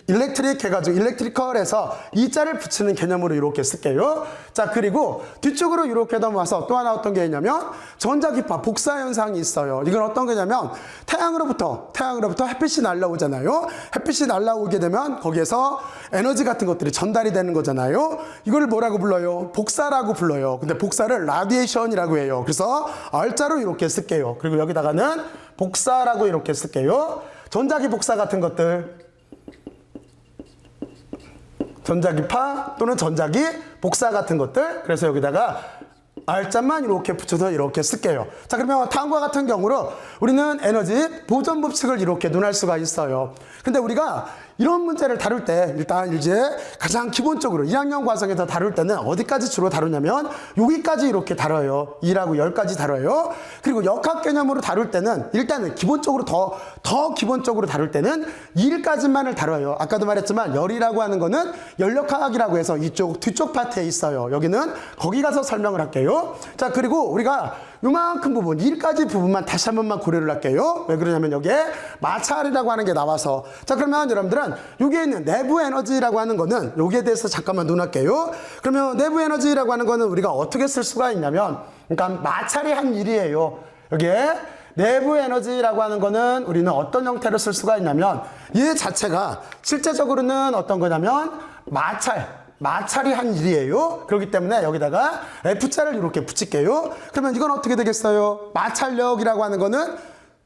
일렉트릭 해가지고 일렉트리컬에서 E자를 붙이는 개념으로 이렇게 쓸게요. 자, 그리고 뒤쪽으로 이렇게 넘어와서 또 하나 어떤 게 있냐면 전자기파 복사 현상이 있어요. 이건 어떤 거냐면 태양으로부터 햇빛이 날라오잖아요. 햇빛이 날라오게 되면 거기에서 에너지 같은 것들이 전달이 되는 거잖아요. 이걸 뭐라고 불러요? 복사라고 불러요. 근데 복사를 라디에이션이라고 해요. 그래서 R자로 이렇게 쓸게요. 그리고 여기다가는 복사라고 이렇게 쓸게요. 전자기 복사 같은 것들, 전자기파 또는 전자기 복사 같은 것들, 그래서 여기다가 R자만 이렇게 붙여서 이렇게 쓸게요. 자, 그러면 다음과 같은 경우로 우리는 에너지 보존 법칙을 이렇게 논할 수가 있어요. 근데 우리가 이런 문제를 다룰 때 일단 이제 가장 기본적으로 1학년 과정에서 다룰 때는 어디까지 주로 다루냐면 여기까지 이렇게 다뤄요. 2라고 10까지 다뤄요. 그리고 역학 개념으로 다룰 때는 일단은 기본적으로 더 기본적으로 다룰 때는 1까지만을 다뤄요. 아까도 말했지만 열이라고 하는 거는 연력학이라고 해서 이쪽 뒤쪽 파트에 있어요. 여기는 거기 가서 설명을 할게요. 자, 그리고 우리가 요만큼 부분, 1까지 부분만 다시 한 번만 고려를 할게요. 왜 그러냐면 여기에 마찰이라고 하는 게 나와서. 자, 그러면 여러분들은 여기에 있는 내부 에너지라고 하는 거는 여기에 대해서 잠깐만 논할게요. 그러면 내부 에너지라고 하는 거는 우리가 어떻게 쓸 수가 있냐면, 그러니까 마찰이 한 일이에요. 여기에 내부 에너지라고 하는 거는 우리는 어떤 형태로 쓸 수가 있냐면 얘 자체가 실제적으로는 어떤 거냐면 마찰이 한 일이에요. 그렇기 때문에 여기다가 F자를 이렇게 붙일게요. 그러면 이건 어떻게 되겠어요? 마찰력이라고 하는 거는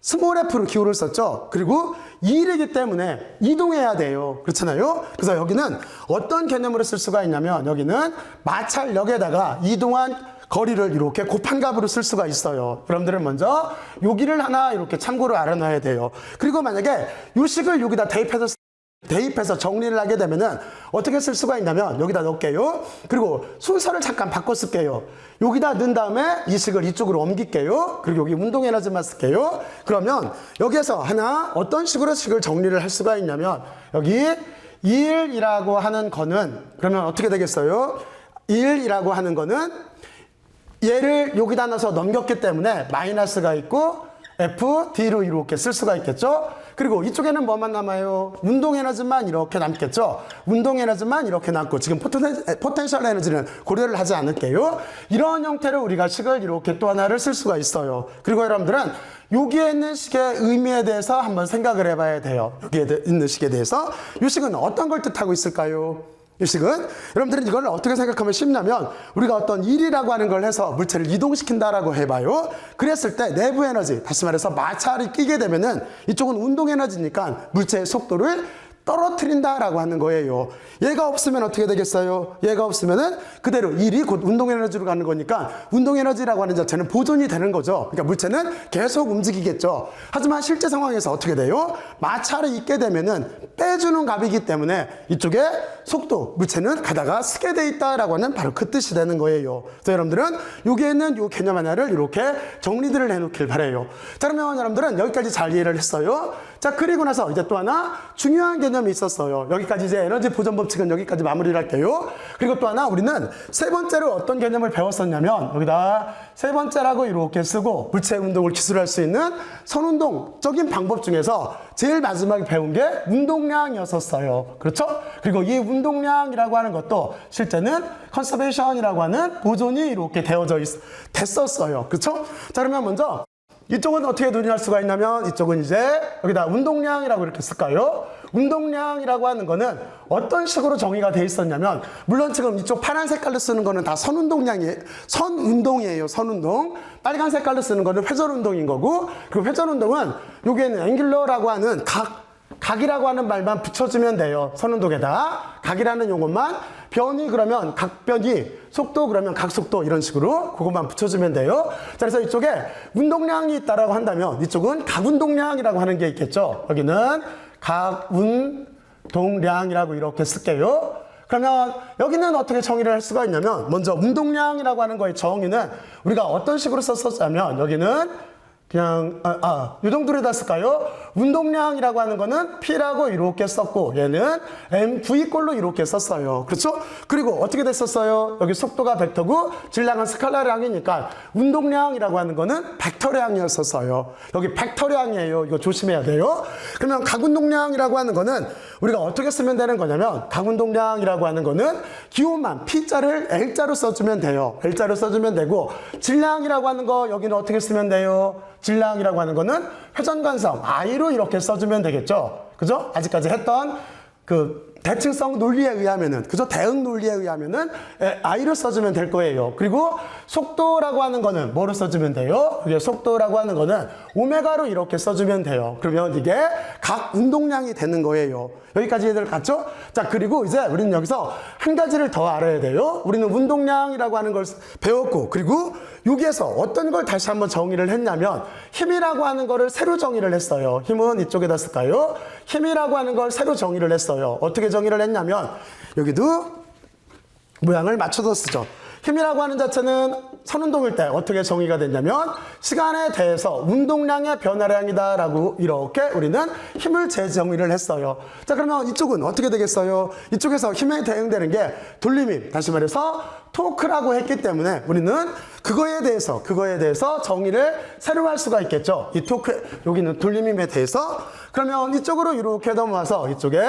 스몰 F로 기호를 썼죠. 그리고 2이기 때문에 이동해야 돼요. 그렇잖아요. 그래서 여기는 어떤 개념으로 쓸 수가 있냐면 여기는 마찰력에다가 이동한 거리를 이렇게 곱한 값으로 쓸 수가 있어요. 여러분들은 먼저 여기를 하나 이렇게 참고로 알아놔야 돼요. 그리고 만약에 이 식을 여기다 대입해서 정리를 하게 되면은 어떻게 쓸 수가 있냐면 여기다 넣을게요. 그리고 순서를 잠깐 바꿔 쓸게요. 여기다 넣은 다음에 이 식을 이쪽으로 옮길게요. 그리고 여기 운동 에너지만 쓸게요. 그러면 여기에서 하나 어떤 식으로 식을 정리를 할 수가 있냐면 여기 1이라고 하는 거는 그러면 어떻게 되겠어요? 1이라고 하는 거는 얘를 여기다 넣어서 넘겼기 때문에 마이너스가 있고 FD로 이렇게 쓸 수가 있겠죠. 그리고 이쪽에는 뭐만 남아요? 운동 에너지만 이렇게 남겠죠. 운동 에너지만 이렇게 남고 지금 포텐셜 에너지는 고려를 하지 않을게요. 이런 형태로 우리가 식을 이렇게 또 하나를 쓸 수가 있어요. 그리고 여러분들은 여기에 있는 식의 의미에 대해서 한번 생각을 해봐야 돼요. 여기에 있는 식에 대해서 이 식은 어떤 걸 뜻하고 있을까요? 이 식은 여러분들은 이걸 어떻게 생각하면 쉽냐면 우리가 어떤 일이라고 하는 걸 해서 물체를 이동시킨다라고 해봐요. 그랬을 때 내부 에너지, 다시 말해서 마찰이 끼게 되면은 이쪽은 운동 에너지니까 물체의 속도를 떨어뜨린다라고 하는 거예요. 얘가 없으면 어떻게 되겠어요? 얘가 없으면은 그대로 일이 곧 운동 에너지로 가는 거니까 운동 에너지라고 하는 자체는 보존이 되는 거죠. 그러니까 물체는 계속 움직이겠죠. 하지만 실제 상황에서 어떻게 돼요? 마찰이 있게 되면은 빼주는 값이기 때문에 이쪽에 속도, 물체는 가다가 쓰게 돼 있다라고 하는 바로 그 뜻이 되는 거예요. 그래서 여러분들은 여기에 있는 이 개념 하나를 이렇게 정리들을 해놓길 바래요. 자, 그러면 여러분들은 여기까지 잘 이해를 했어요. 자, 그리고 나서 이제 또 하나 중요한 개념이 있었어요. 여기까지 이제 에너지 보존 법칙은 여기까지 마무리를 할게요. 그리고 또 하나 우리는 세 번째로 어떤 개념을 배웠었냐면 여기다 세 번째라고 이렇게 쓰고 물체 운동을 기술할 수 있는 선운동적인 방법 중에서 제일 마지막에 배운 게 운동량이었었어요. 그렇죠? 그리고 이 운동량이라고 하는 것도 실제는 컨서베이션이라고 하는 보존이 이렇게 됐었어요. 그렇죠? 자, 그러면 먼저 이쪽은 어떻게 논의할 수가 있냐면 이쪽은 이제 여기다 운동량이라고 이렇게 쓸까요? 운동량이라고 하는 거는 어떤 식으로 정의가 돼 있었냐면 물론 지금 이쪽 파란 색깔로 쓰는 거는 다 선운동이에요. 선운동. 빨간 색깔로 쓰는 거는 회전운동인 거고 그리고 회전운동은 여기에는 앵귤러라고 하는 각이라고 하는 말만 붙여주면 돼요. 선운동에다 각이라는 용어만 변이 그러면 각변이 속도 그러면 각속도 이런 식으로 그것만 붙여주면 돼요. 자, 그래서 이쪽에 운동량이 있다라고 한다면 이쪽은 각운동량이라고 하는 게 있겠죠. 여기는 각운동량이라고 이렇게 쓸게요. 그러면 여기는 어떻게 정의를 할 수가 있냐면 먼저 운동량이라고 하는 거의 정의는 우리가 어떤 식으로 썼었냐면 여기는 그냥 이 정도로 쓸까요? 운동량이라고 하는 거는 P라고 이렇게 썼고 얘는 MV꼴로 이렇게 썼어요. 그렇죠? 그리고 어떻게 됐었어요? 여기 속도가 벡터고 질량은 스칼라량이니까 운동량이라고 하는 거는 벡터량이었었어요. 여기 벡터량이에요. 이거 조심해야 돼요. 그러면 각운동량이라고 하는 거는 우리가 어떻게 쓰면 되는 거냐면 각운동량이라고 하는 거는 기호만 P자를 L자로 써주면 돼요. L자로 써주면 되고 질량이라고 하는 거 여기는 어떻게 쓰면 돼요? 질량이라고 하는 거는 회전관성 I로 이렇게 써주면 되겠죠. 그죠? 아직까지 했던 그 대칭성 논리에 의하면은, 그죠? 대응 논리에 의하면은 I로 써주면 될 거예요. 그리고 속도라고 하는 거는 뭐로 써주면 돼요? 이게 속도라고 하는 거는 오메가로 이렇게 써주면 돼요. 그러면 이게 각 운동량이 되는 거예요. 여기까지 얘들 갔죠? 자, 그리고 이제 우리는 여기서 한 가지를 더 알아야 돼요. 우리는 운동량이라고 하는 걸 배웠고, 그리고 여기에서 어떤 걸 다시 한번 정의를 했냐면 힘이라고 하는 거를 새로 정의를 했어요. 힘은 이쪽에다 쓸까요? 힘이라고 하는 걸 새로 정의를 했어요. 어떻게 정의를 했냐면 여기도 모양을 맞춰서 쓰죠. 힘이라고 하는 자체는 선운동일 때 어떻게 정의가 됐냐면 시간에 대해서 운동량의 변화량이다 라고 이렇게 우리는 힘을 재정의를 했어요. 자, 그러면 이쪽은 어떻게 되겠어요? 이쪽에서 힘에 대응되는 게 돌림힘, 다시 말해서 토크라고 했기 때문에 우리는 그거에 대해서 정의를 새로 할 수가 있겠죠. 이 토크, 여기는 돌림힘에 대해서. 그러면 이쪽으로 이렇게 넘어와서 이쪽에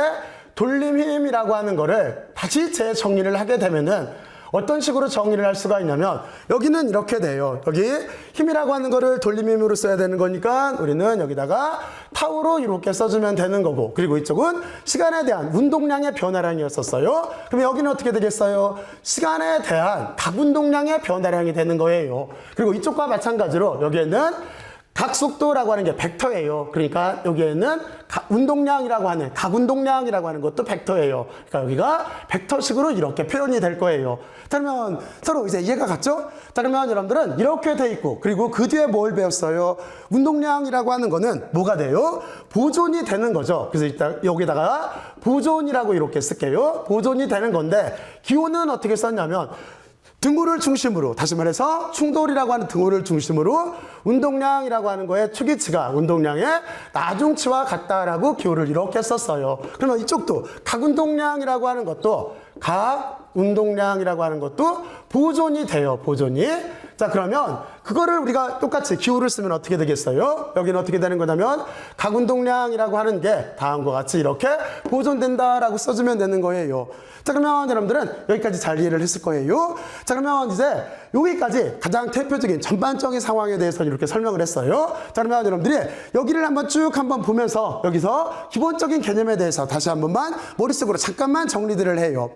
돌림힘이라고 하는 거를 다시 재정의를 하게 되면은 어떤 식으로 정의를 할 수가 있냐면 여기는 이렇게 돼요. 여기 힘이라고 하는 거를 돌림힘으로 써야 되는 거니까 우리는 여기다가 타우로 이렇게 써주면 되는 거고, 그리고 이쪽은 시간에 대한 운동량의 변화량이었었어요. 그럼 여기는 어떻게 되겠어요? 시간에 대한 각운동량의 변화량이 되는 거예요. 그리고 이쪽과 마찬가지로 여기에는 각속도라고 하는 게 벡터예요. 그러니까 여기에는 운동량이라고 하는, 각운동량이라고 하는 것도 벡터예요. 그러니까 여기가 벡터식으로 이렇게 표현이 될 거예요. 자, 그러면 서로 이제 이해가 갔죠? 자, 그러면 여러분들은 이렇게 돼 있고, 그리고 그 뒤에 뭘 배웠어요? 운동량이라고 하는 거는 뭐가 돼요? 보존이 되는 거죠. 그래서 일단 여기다가 보존이라고 이렇게 쓸게요. 보존이 되는 건데, 기호는 어떻게 썼냐면 등호를 중심으로, 다시 말해서 충돌이라고 하는 등호를 중심으로 운동량이라고 하는 거의 초기치가 운동량의 나중치와 같다라고 기호를 이렇게 썼어요. 그러면 이쪽도 각운동량이라고 하는 것도 보존이 돼요. 보존이. 자, 그러면 그거를 우리가 똑같이 기호를 쓰면 어떻게 되겠어요? 여기는 어떻게 되는 거냐면 각운동량이라고 하는 게 다음과 같이 이렇게 보존된다라고 써주면 되는 거예요. 자, 그러면 여러분들은 여기까지 잘 이해를 했을 거예요. 자, 그러면 이제 여기까지 가장 대표적인 전반적인 상황에 대해서 이렇게 설명을 했어요. 자, 그러면 여러분들이 여기를 한번 쭉 보면서 여기서 기본적인 개념에 대해서 다시 한 번만 머릿속으로 잠깐만 정리들을 해요.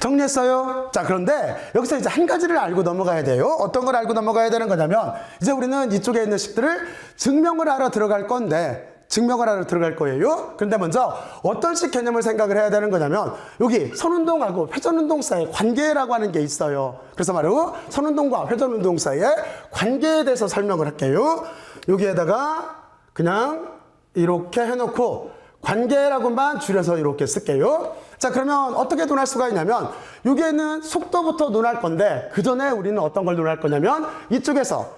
정리했어요? 자, 그런데 여기서 이제 한 가지를 알고 넘어가야 돼요. 어떤 걸 알고 넘어가야 되는 거냐면 이제 우리는 이쪽에 있는 식들을 증명을 하러 들어갈 건데, 증명을 하러 들어갈 거예요. 그런데 먼저 어떤 식 개념을 생각을 해야 되는 거냐면 여기 선운동하고 회전운동 사이의 관계라고 하는 게 있어요. 그래서 바로 선운동과 회전운동 사이의 관계에 대해서 설명을 할게요. 여기에다가 그냥 이렇게 해놓고 관계라고만 줄여서 이렇게 쓸게요. 자, 그러면 어떻게 논할 수가 있냐면 여기에는 속도부터 논할 건데 그 전에 우리는 어떤 걸 논할 거냐면 이쪽에서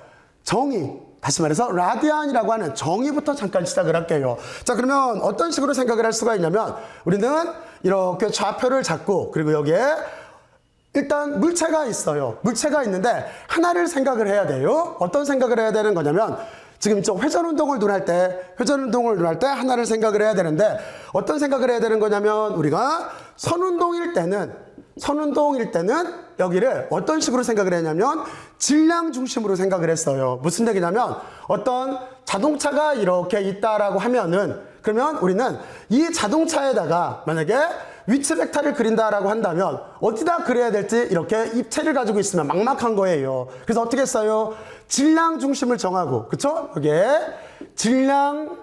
정의, 다시 말해서 라디안이라고 하는 정의부터 잠깐 시작을 할게요. 자, 그러면 어떤 식으로 생각을 할 수가 있냐면 우리는 이렇게 좌표를 잡고 그리고 여기에 일단 물체가 있어요. 물체가 있는데 하나를 생각을 해야 돼요. 어떤 생각을 해야 되는 거냐면 지금 이쪽 회전운동을 논할 때 하나를 생각을 해야 되는데 어떤 생각을 해야 되는 거냐면 우리가 선운동일 때는 여기를 어떤 식으로 생각을 했냐면 질량 중심으로 생각을 했어요. 무슨 얘기냐면 어떤 자동차가 이렇게 있다라고 하면은 그러면 우리는 이 자동차에다가 만약에 위치 벡터를 그린다라고 한다면 어디다 그려야 될지 이렇게 입체를 가지고 있으면 막막한 거예요. 그래서 어떻게 했어요? 질량 중심을 정하고, 그쵸? 여기에 질량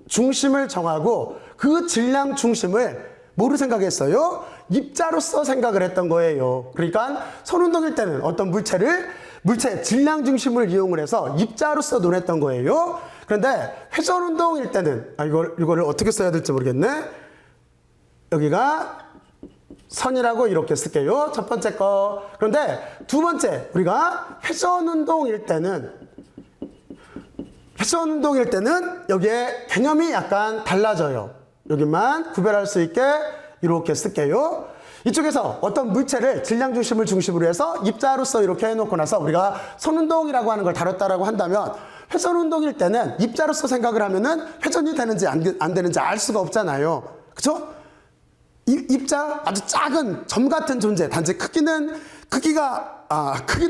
중심을 정하고 그 질량 중심을 뭐로 생각했어요? 입자로서 생각을 했던 거예요. 그러니까 선운동일 때는 어떤 물체 질량 중심을 이용을 해서 입자로서 논했던 거예요. 그런데 회전운동일 때는 이거를 어떻게 써야 될지 모르겠네. 여기가 선이라고 이렇게 쓸게요. 첫 번째 거. 그런데 두 번째, 우리가 회전운동일 때는 여기에 개념이 약간 달라져요. 여기만 구별할 수 있게 이렇게 쓸게요. 이쪽에서 어떤 물체를 질량 중심을 중심으로 해서 입자로서 이렇게 해놓고 나서 우리가 선운동이라고 하는 걸 다뤘다라고 한다면 회전운동일 때는 입자로서 생각을 하면은 회전이 되는지 안 되는지 알 수가 없잖아요. 그쵸? 입자 아주 작은 점 같은 존재, 단지 크기도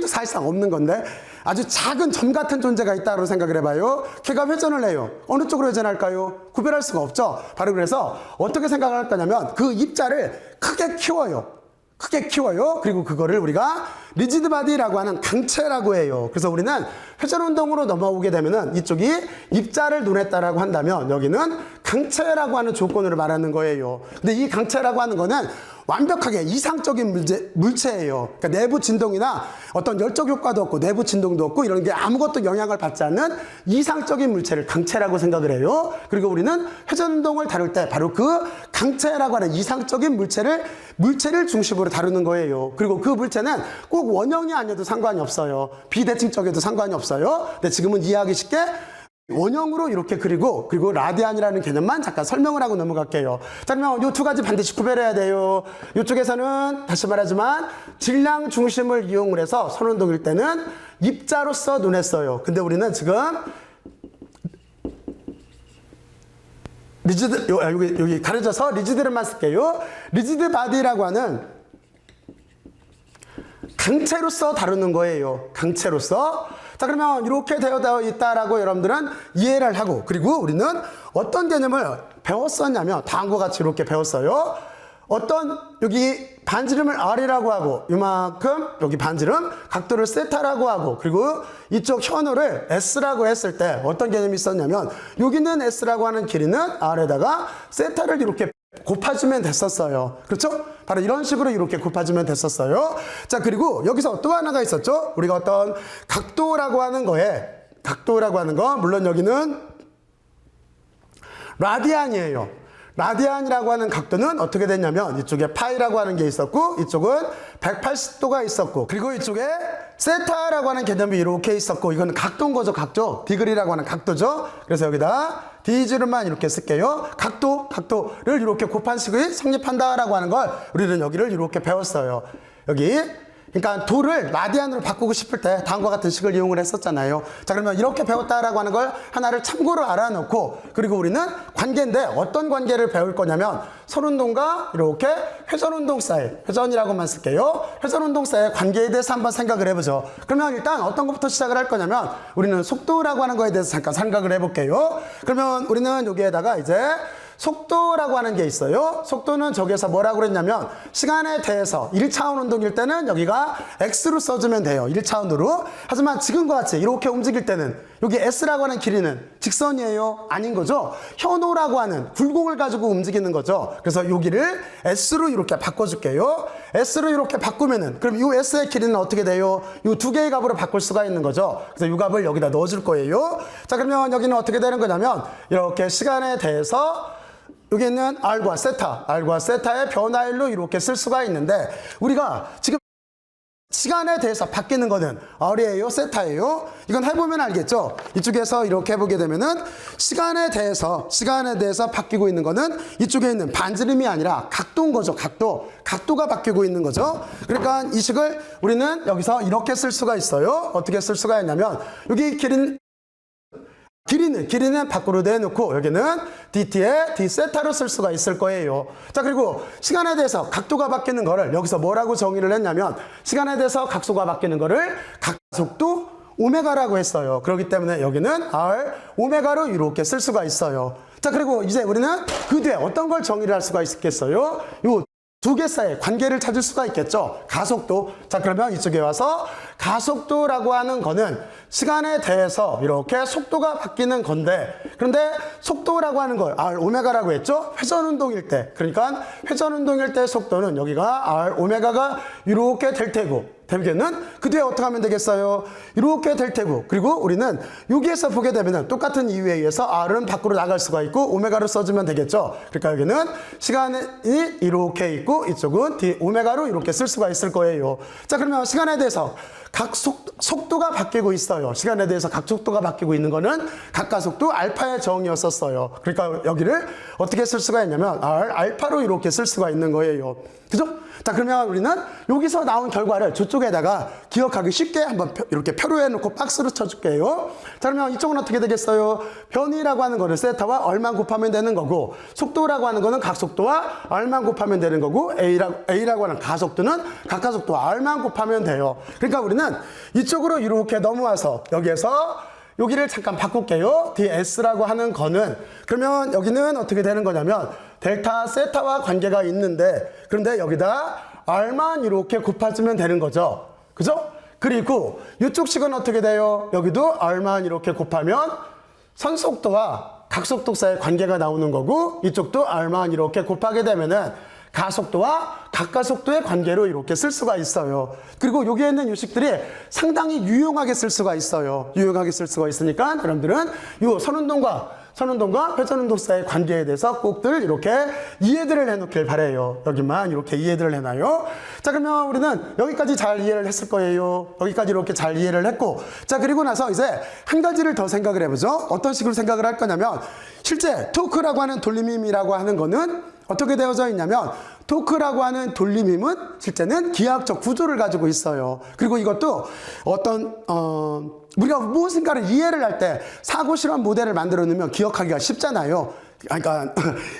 사실상 없는 건데 아주 작은 점 같은 존재가 있다고 생각을 해봐요. 걔가 회전을 해요. 어느 쪽으로 회전할까요? 구별할 수가 없죠. 바로 그래서 어떻게 생각을 할 거냐면 그 입자를 크게 키워요. 그리고 그거를 우리가 리지드 바디라고 하는 강체라고 해요. 그래서 우리는 회전운동으로 넘어오게 되면은 이쪽이 입자를 논했다라고 한다면 여기는 강체라고 하는 조건으로 말하는 거예요. 근데 이 강체라고 하는 거는 완벽하게 이상적인 물체예요. 그러니까 내부 진동이나 어떤 열적 효과도 없고 내부 진동도 없고 이런 게 아무것도 영향을 받지 않는 이상적인 물체를 강체라고 생각을 해요. 그리고 우리는 회전운동을 다룰 때 바로 그 강체라고 하는 이상적인 물체를 중심으로 다루는 거예요. 그리고 그 물체는 꼭 원형이 아니어도 상관이 없어요. 비대칭적에도 상관이 없어요. 근데 지금은 이해하기 쉽게 원형으로 이렇게 그리고 라디안이라는 개념만 잠깐 설명을 하고 넘어갈게요. 자, 그러면 이 두 가지 반드시 구별해야 돼요. 이쪽에서는 다시 말하지만 질량 중심을 이용을 해서 선운동일 때는 입자로서 논했어요. 근데 우리는 지금 여기 가려져서 리지드를만 쓸게요. 리지드 바디라고 하는 강체로서 다루는 거예요. 강체로서. 자, 그러면 이렇게 되어 있다라고 여러분들은 이해를 하고, 그리고 우리는 어떤 개념을 배웠었냐면 다음과 같이 이렇게 배웠어요. 여기 반지름을 R이라고 하고, 이만큼 여기 반지름 각도를 세타라고 하고, 그리고 이쪽 현호를 S라고 했을 때 어떤 개념이 있었냐면 여기는 S라고 하는 길이는 R에다가 세타를 이렇게 곱해주면 됐었어요. 그렇죠? 바로 이런 식으로 이렇게 곱해주면 됐었어요. 자, 그리고 여기서 또 하나가 있었죠? 우리가 어떤 각도라고 하는 거, 물론 여기는 라디안이에요. 라디안이라고 하는 각도는 어떻게 됐냐면 이쪽에 파이라고 하는 게 있었고 이쪽은 180도가 있었고 그리고 이쪽에 세타라고 하는 개념이 이렇게 있었고 이건 각도인 거죠. 각도. 디그리라고 하는 각도죠. 그래서 여기다 디지름만 이렇게 쓸게요. 각도를 이렇게 곱한 식이 성립한다라고 하는 걸 우리는 여기를 이렇게 배웠어요. 그러니까 도를 라디안으로 바꾸고 싶을 때 다음과 같은 식을 이용을 했었잖아요. 자, 그러면 이렇게 배웠다라고 하는 걸 하나를 참고로 알아놓고 그리고 우리는 관계인데 어떤 관계를 배울 거냐면 선운동과 이렇게 회전운동 사이, 회전이라고만 쓸게요. 회전운동 사이의 관계에 대해서 한번 생각을 해보죠. 그러면 일단 어떤 것부터 시작을 할 거냐면 우리는 속도라고 하는 거에 대해서 잠깐 생각을 해볼게요. 그러면 우리는 여기에다가 이제 속도라고 하는 게 있어요. 속도는 저기에서 뭐라고 그랬냐면 시간에 대해서 1차원 운동일 때는 여기가 X로 써주면 돼요. 1차원으로. 하지만 지금과 같이 이렇게 움직일 때는 여기 S라고 하는 길이는 직선이에요? 아닌 거죠. 현호라고 하는 굴곡을 가지고 움직이는 거죠. 그래서 여기를 S로 이렇게 바꿔줄게요. S로 이렇게 바꾸면은 그럼 이 S의 길이는 어떻게 돼요? 이 두 개의 값으로 바꿀 수가 있는 거죠. 그래서 이 값을 여기다 넣어줄 거예요. 자, 그러면 여기는 어떻게 되는 거냐면 이렇게 시간에 대해서 여기 있는 R과 세타의 변화일로 이렇게 쓸 수가 있는데 우리가 지금 시간에 대해서 바뀌는 거는 R이에요, 세타예요? 이건 해보면 알겠죠? 이쪽에서 이렇게 해보게 되면은 시간에 대해서 바뀌고 있는 거는 이쪽에 있는 반지름이 아니라 각도인 거죠, 각도. 각도가 바뀌고 있는 거죠. 그러니까 이 식을 우리는 여기서 이렇게 쓸 수가 있어요. 어떻게 쓸 수가 있냐면 여기 길이는 밖으로 내놓고 여기는 dt에 d세타로 쓸 수가 있을 거예요. 자, 그리고 시간에 대해서 각도가 바뀌는 거를 여기서 뭐라고 정의를 했냐면 시간에 대해서 각도가 바뀌는 거를 각속도 오메가라고 했어요. 그렇기 때문에 여기는 r 오메가로 이렇게 쓸 수가 있어요. 자, 그리고 이제 우리는 그 뒤에 어떤 걸 정의를 할 수가 있겠어요? 요 두 개 사이의 관계를 찾을 수가 있겠죠. 가속도. 자, 그러면 이쪽에 와서 가속도라고 하는 거는 시간에 대해서 이렇게 속도가 바뀌는 건데, 그런데 속도라고 하는 걸 R 오메가라고 했죠. 회전 운동일 때. 그러니까 회전 운동일 때 속도는 여기가 R 오메가가 이렇게 될 테고, 되면은 그 뒤에 어떻게 하면 되겠어요? 이렇게 될 테고, 그리고 우리는 여기에서 보게 되면은 똑같은 이유에 의해서 R은 밖으로 나갈 수가 있고 오메가로 써주면 되겠죠. 그러니까 여기는 시간이 이렇게 있고 이쪽은 D 오메가로 이렇게 쓸 수가 있을 거예요. 자, 그러면 시간에 대해서 속도가 바뀌고 있어요. 시간에 대해서 각속도가 바뀌고 있는 거는 각가속도 알파의 정의였었어요. 그러니까 여기를 어떻게 쓸 수가 있냐면 알파로 이렇게 쓸 수가 있는 거예요. 그죠? 자, 그러면 우리는 여기서 나온 결과를 저쪽에다가 기억하기 쉽게 한번 이렇게 표로해 놓고 박스로 쳐줄게요. 자, 그러면 이쪽은 어떻게 되겠어요? 변이라고 하는 거는 세타와 R만 곱하면 되는 거고, 속도라고 하는 거는 각속도와 R만 곱하면 되는 거고, A라고 하는 가속도는 각가속도와 R만 곱하면 돼요. 그러니까 우리는 이쪽으로 이렇게 넘어와서 여기를 잠깐 바꿀게요. ds라고 하는 거는, 그러면 여기는 어떻게 되는 거냐면 델타 세타와 관계가 있는데, 그런데 여기다 R만 이렇게 곱해주면 되는 거죠. 그죠? 그리고 이쪽 식은 어떻게 돼요? 여기도 R만 이렇게 곱하면 선속도와 각속도 사이의 관계가 나오는 거고, 이쪽도 R만 이렇게 곱하게 되면은 가속도와 각가속도의 관계로 이렇게 쓸 수가 있어요. 그리고 여기에 있는 요식들이 상당히 유용하게 쓸 수가 있어요. 유용하게 쓸 수가 있으니까 여러분들은 이 선운동과 회전운동 사이의 관계에 대해서 꼭들 이렇게 이해들을 해놓길 바래요. 여기만 이렇게 이해들을 해놔요. 자, 그러면 우리는 여기까지 잘 이해를 했을 거예요. 여기까지 이렇게 잘 이해를 했고, 자, 그리고 나서 이제 한 가지를 더 생각을 해보죠. 어떤 식으로 생각을 할 거냐면, 실제 토크라고 하는 돌림힘이라고 하는 거는 어떻게 되어져 있냐면, 토크라고 하는 돌림힘은 실제는 기하학적 구조를 가지고 있어요. 그리고 이것도 우리가 무엇인가를 이해를 할 때 사고 실험 모델을 만들어 놓으면 기억하기가 쉽잖아요. 그러니까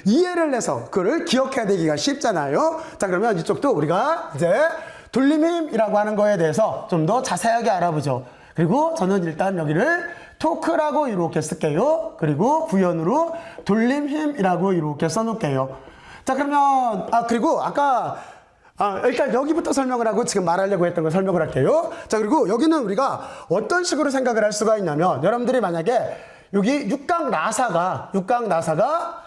이해를 해서 그걸 기억해야 되기가 쉽잖아요. 자, 그러면 이쪽도 우리가 이제 돌림힘이라고 하는 거에 대해서 좀 더 자세하게 알아보죠. 그리고 저는 일단 여기를 토크라고 이렇게 쓸게요. 그리고 부연으로 돌림힘이라고 이렇게 써놓을게요. 자, 그러면 그리고 일단 여기부터 설명을 하고 지금 말하려고 했던 걸 설명을 할게요. 자, 그리고 여기는 우리가 어떤 식으로 생각을 할 수가 있냐면, 여러분들이 만약에 여기 육각 나사가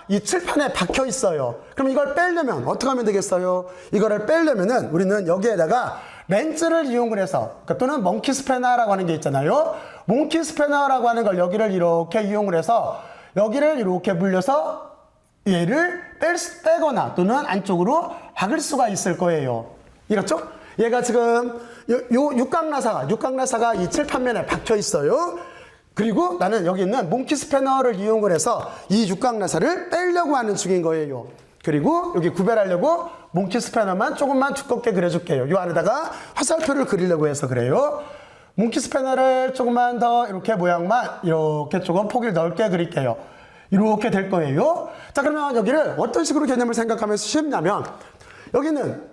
이 칠판에 박혀 있어요. 그럼 이걸 빼려면 어떻게 하면 되겠어요? 이거를 빼려면은 우리는 여기에다가 렌즈를 이용을 해서, 또는 몽키 스패너라고 하는 게 있잖아요. 몽키 스패너라고 하는 걸 여기를 이렇게 이용을 해서 여기를 이렇게 물려서 얘를 빼거나 또는 안쪽으로 박을 수가 있을 거예요. 이렇죠? 얘가 지금 육각나사가 이 칠판면에 박혀 있어요. 그리고 나는 여기 있는 몽키 스패너를 이용을 해서 이 육각나사를 빼려고 하는 중인 거예요. 그리고 여기 구별하려고 몽키 스패너만 조금만 두껍게 그려줄게요. 이 안에다가 화살표를 그리려고 해서 그래요. 몽키 스패너를 조금만 더 이렇게 모양만 이렇게 조금 폭을 넓게 그릴게요. 이렇게 될 거예요. 자, 그러면 여기를 어떤 식으로 개념을 생각하면서 쉽냐면, 여기는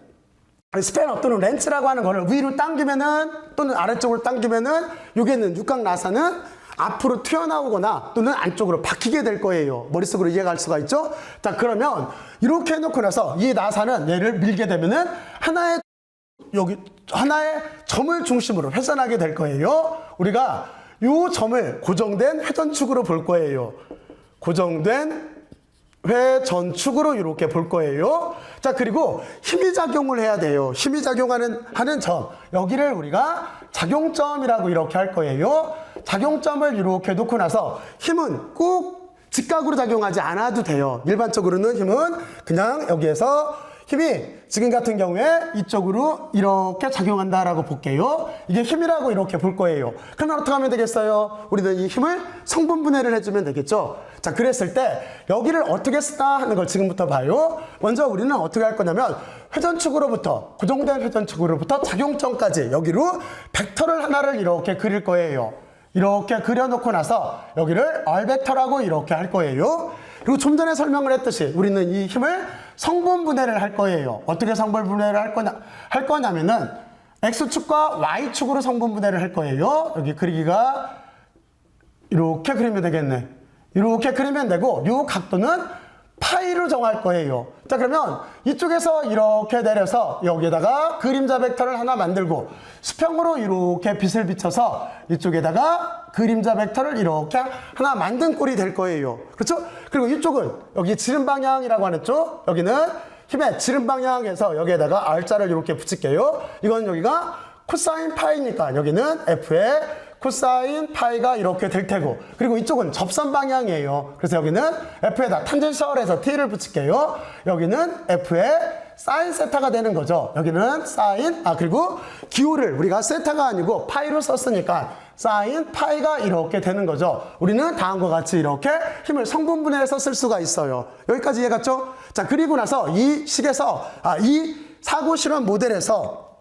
스패너 또는 렌치라고 하는 거를 위로 당기면은 또는 아래쪽으로 당기면은 여기 있는 육각 나사는 앞으로 튀어나오거나 또는 안쪽으로 박히게 될 거예요. 머릿속으로 이해가 갈 수가 있죠? 자, 그러면 이렇게 해놓고 나서 이 나사는 얘를 밀게 되면은 하나의 점을 중심으로 회전하게 될 거예요. 우리가 이 점을 고정된 회전축으로 볼 거예요. 고정된 회전축으로 이렇게 볼 거예요. 자, 그리고 힘이 작용을 해야 돼요. 힘이 작용하는 점, 여기를 우리가 작용점이라고 이렇게 할 거예요. 작용점을 이렇게 놓고 나서 힘은 꼭 직각으로 작용하지 않아도 돼요. 일반적으로는 힘은 그냥 여기에서 힘이 지금 같은 경우에 이쪽으로 이렇게 작용한다라고 볼게요. 이게 힘이라고 이렇게 볼 거예요. 그러면 어떻게 하면 되겠어요? 우리는 이 힘을 성분분해를 해주면 되겠죠. 자, 그랬을 때 여기를 어떻게 쓰나 하는 걸 지금부터 봐요. 먼저 우리는 어떻게 할 거냐면 회전축으로부터, 고정된 회전축으로부터 작용점까지 여기로 벡터를 하나를 이렇게 그릴 거예요. 이렇게 그려놓고 나서 여기를 R벡터라고 이렇게 할 거예요. 그리고 좀 전에 설명을 했듯이 우리는 이 힘을 성분분해를 할 거예요. 어떻게 성분분해를 할 거냐면은 X축과 Y축으로 성분분해를 할 거예요. 여기 그리기가 이렇게 그리면 되겠네. 이렇게 그리면 되고 이 각도는 파이로 정할 거예요. 자, 그러면 이쪽에서 이렇게 내려서 여기에다가 그림자 벡터를 하나 만들고 수평으로 이렇게 빛을 비춰서 이쪽에다가 그림자 벡터를 이렇게 하나 만든 꼴이 될 거예요. 그렇죠? 그리고 이쪽은 여기 지름 방향이라고 하는 쪽, 여기는 힘의 지름 방향에서 여기에다가 R자를 이렇게 붙일게요. 이건 여기가 코사인 파이니까 여기는 F의 코사인 파이가 이렇게 될 테고, 그리고 이쪽은 접선 방향이에요. 그래서 여기는 F에다 탄젠셜에서 T를 붙일게요. 여기는 F의 사인 세타가 되는 거죠. 여기는 사인, 그리고 기호를 우리가 세타가 아니고 파이로 썼으니까 사인 파이가 이렇게 되는 거죠. 우리는 다음과 같이 이렇게 힘을 성분분해해서 쓸 수가 있어요. 여기까지 이해갔죠? 자, 그리고 나서 이 식에서, 이 사고 실험 모델에서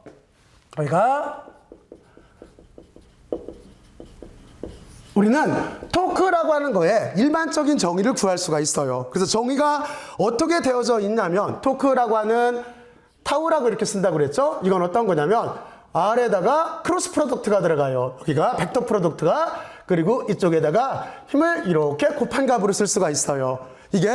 우리는 토크라고 하는 거에 일반적인 정의를 구할 수가 있어요. 그래서 정의가 어떻게 되어져 있냐면 토크라고 하는 타우라고 이렇게 쓴다고 그랬죠? 이건 어떤 거냐면 R에다가 크로스 프로덕트가 들어가요. 여기가 벡터 프로덕트가, 그리고 이쪽에다가 힘을 이렇게 곱한 값으로 쓸 수가 있어요. 이게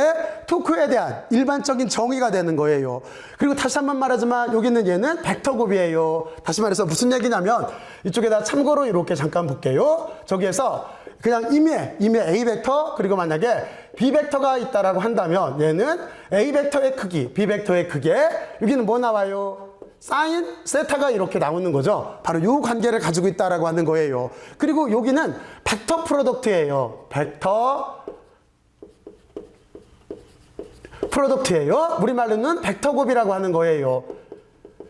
토크에 대한 일반적인 정의가 되는 거예요. 그리고 다시 한번 말하지만 여기는 얘는 벡터 곱이에요. 다시 말해서 무슨 얘기냐면 이쪽에다 참고로 이렇게 잠깐 볼게요. 저기에서 그냥 임의의 A 벡터, 그리고 만약에 B 벡터가 있다라고 한다면 얘는 A 벡터의 크기, B 벡터의 크기에 여기는 뭐 나와요? 사인 세타가 이렇게 나오는 거죠. 바로 이 관계를 가지고 있다라고 하는 거예요. 그리고 여기는 벡터 프로덕트예요. 벡터 프로덕트예요. 우리말로는 벡터 곱이라고 하는 거예요.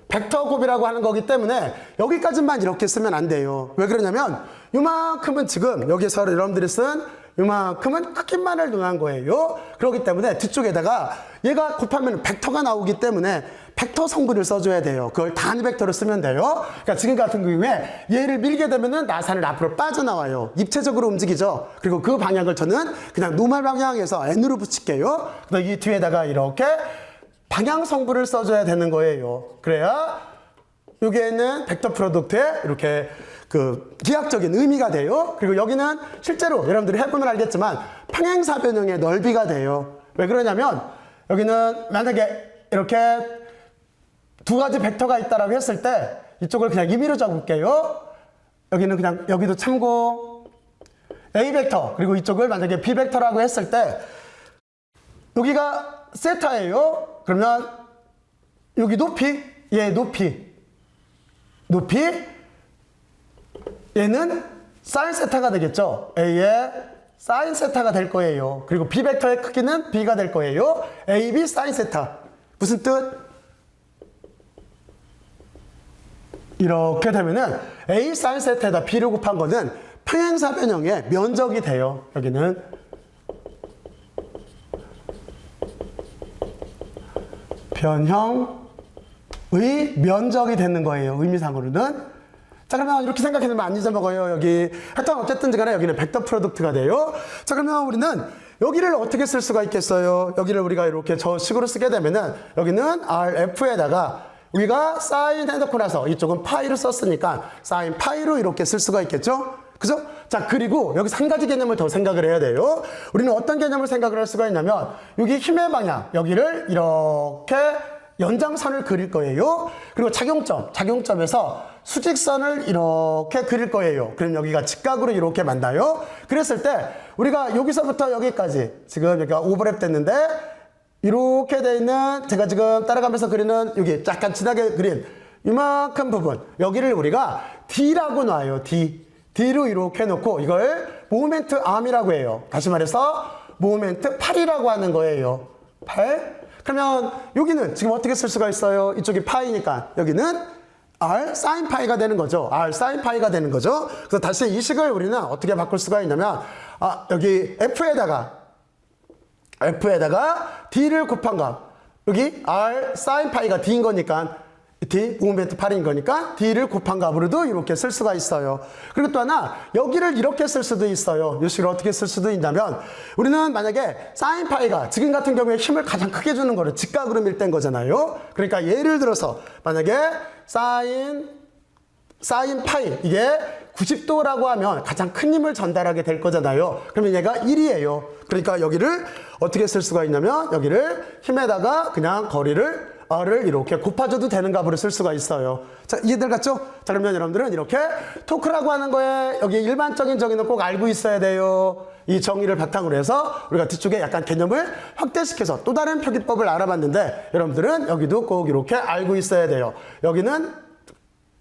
벡터 곱이라고 하는 거기 때문에 여기까지만 이렇게 쓰면 안 돼요. 왜 그러냐면 이만큼은 지금 여기서 여러분들이 쓴 이만큼은 크기만을 논한 거예요. 그렇기 때문에 뒤쪽에다가 얘가 곱하면 벡터가 나오기 때문에 벡터 성분을 써줘야 돼요. 그걸 단위 벡터로 쓰면 돼요. 그러니까 지금 같은 경우에 얘를 밀게 되면은 나사를 앞으로 빠져나와요. 입체적으로 움직이죠. 그리고 그 방향을 저는 그냥 노멀 방향에서 N으로 붙일게요. 그다음 이 뒤에다가 이렇게 방향 성분을 써줘야 되는 거예요. 그래야 여기에는 벡터 프로덕트에 이렇게 그 기하학적인 의미가 돼요. 그리고 여기는 실제로 여러분들이 해보면 알겠지만 평행사 변형의 넓이가 돼요. 왜 그러냐면 여기는 만약에 이렇게 두 가지 벡터가 있다라고 했을 때 이쪽을 그냥 임의로 적을게요. 여기는 그냥 여기도 참고 A 벡터, 그리고 이쪽을 만약에 B 벡터라고 했을 때 여기가 세타예요. 그러면 여기 높이, 얘 높이 얘는 사인 세타가 되겠죠. A의 사인 세타가 될 거예요. 그리고 B 벡터의 크기는 B가 될 거예요. AB 사인 세타. 무슨 뜻? 이렇게 되면은 A 사인 세타에다 B를 곱한 거는 평행사 변형의 면적이 돼요. 여기는 변형의 면적이 되는 거예요. 의미상으로는. 자, 그러면 이렇게 생각해보면 안 잊어먹어요. 여기 하여튼 어쨌든 간에 여기는 벡터 프로덕트가 돼요. 자, 그러면 우리는 여기를 어떻게 쓸 수가 있겠어요? 여기를 우리가 이렇게 저 식으로 쓰게 되면은 여기는 RF에다가 우리가 사인 해놓고 나서 이쪽은 파이를 썼으니까 사인 파이로 이렇게 쓸 수가 있겠죠? 그죠? 자, 그리고 여기서 한 가지 개념을 더 생각을 해야 돼요. 우리는 어떤 개념을 생각을 할 수가 있냐면 여기 힘의 방향, 여기를 이렇게 연장선을 그릴 거예요. 그리고 작용점에서 수직선을 이렇게 그릴 거예요. 그럼 여기가 직각으로 이렇게 만나요. 그랬을 때 우리가 여기서부터 여기까지 지금 여기가 오버랩 됐는데 이렇게 돼 있는 제가 지금 따라가면서 그리는 여기 약간 진하게 그린 이만큼 부분, 여기를 우리가 D라고 놔요. D로 이렇게 놓고 이걸 모멘트 암이라고 해요. 다시 말해서 모멘트 팔이라고 하는 거예요. 팔. 그러면 여기는 지금 어떻게 쓸 수가 있어요? 이쪽이 파이니까 여기는 R sin 파이가 되는 거죠. R sin 파이가 되는 거죠. 그래서 다시 이 식을 우리는 어떻게 바꿀 수가 있냐면 여기 F에다가 D를 곱한 값, 여기 R sin 파이가 D인 거니까 D, 모멘트 8인 거니까 D를 곱한 값으로도 이렇게 쓸 수가 있어요. 그리고 또 하나, 여기를 이렇게 쓸 수도 있어요. 이 식을 어떻게 쓸 수도 있냐면, 우리는 만약에 sin 파이가 지금 같은 경우에 힘을 가장 크게 주는 거를 직각으로 밀된 거잖아요. 그러니까 예를 들어서 만약에 sin 파이, 이게 90도라고 하면 가장 큰 힘을 전달하게 될 거잖아요. 그러면 얘가 1이에요. 그러니까 여기를 어떻게 쓸 수가 있냐면, 여기를 힘에다가 그냥 거리를 R을 이렇게 곱아줘도 되는 값으로 쓸 수가 있어요. 자, 이해들 갔죠? 자, 그러면 여러분들은 이렇게 토크라고 하는 거에 여기 일반적인 정의는 꼭 알고 있어야 돼요. 이 정의를 바탕으로 해서 우리가 뒤쪽에 약간 개념을 확대시켜서 또 다른 표기법을 알아봤는데, 여러분들은 여기도 꼭 이렇게 알고 있어야 돼요. 여기는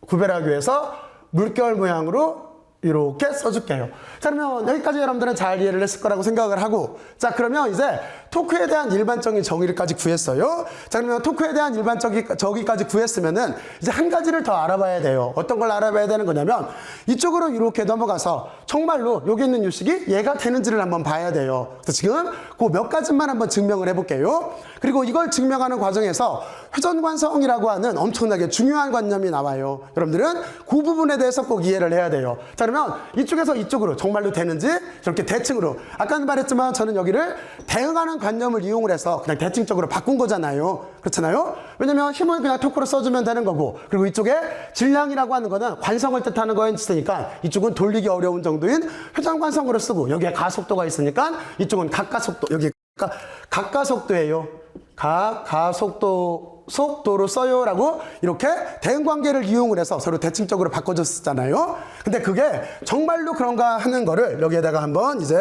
구별하기 위해서 물결 모양으로 이렇게 써줄게요. 자, 그러면 여기까지 여러분들은 잘 이해를 했을 거라고 생각을 하고, 자, 그러면 이제 토크에 대한 일반적인 정의를까지 구했어요. 자, 그러면 토크에 대한 일반적인 정의까지 구했으면은 이제 한 가지를 더 알아봐야 돼요. 어떤 걸 알아봐야 되는 거냐면, 이쪽으로 이렇게 넘어가서 정말로 여기 있는 유식이 얘가 되는지를 한번 봐야 돼요. 그래서 지금 그 몇 가지만 한번 증명을 해볼게요. 그리고 이걸 증명하는 과정에서 회전관성이라고 하는 엄청나게 중요한 관념이 나와요. 여러분들은 그 부분에 대해서 꼭 이해를 해야 돼요. 자, 그러면 이쪽에서 이쪽으로 정말로 되는지 저렇게 대칭으로, 아까는 말했지만 저는 여기를 대응하는 관념을 이용을 해서 그냥 대칭적으로 바꾼 거잖아요. 그렇잖아요? 왜냐면 힘을 그냥 토크로 써주면 되는 거고, 그리고 이쪽에 질량이라고 하는 거는 관성을 뜻하는 거에 있으니까 이쪽은 돌리기 어려운 정도인 회전관성으로 쓰고, 여기에 가속도가 있으니까 이쪽은 각가속도, 여기 각가속도예요. 속도로 써요라고 이렇게 대응 관계를 이용을 해서 서로 대칭적으로 바꿔줬었잖아요. 근데 그게 정말로 그런가 하는 거를 여기에다가 한번 이제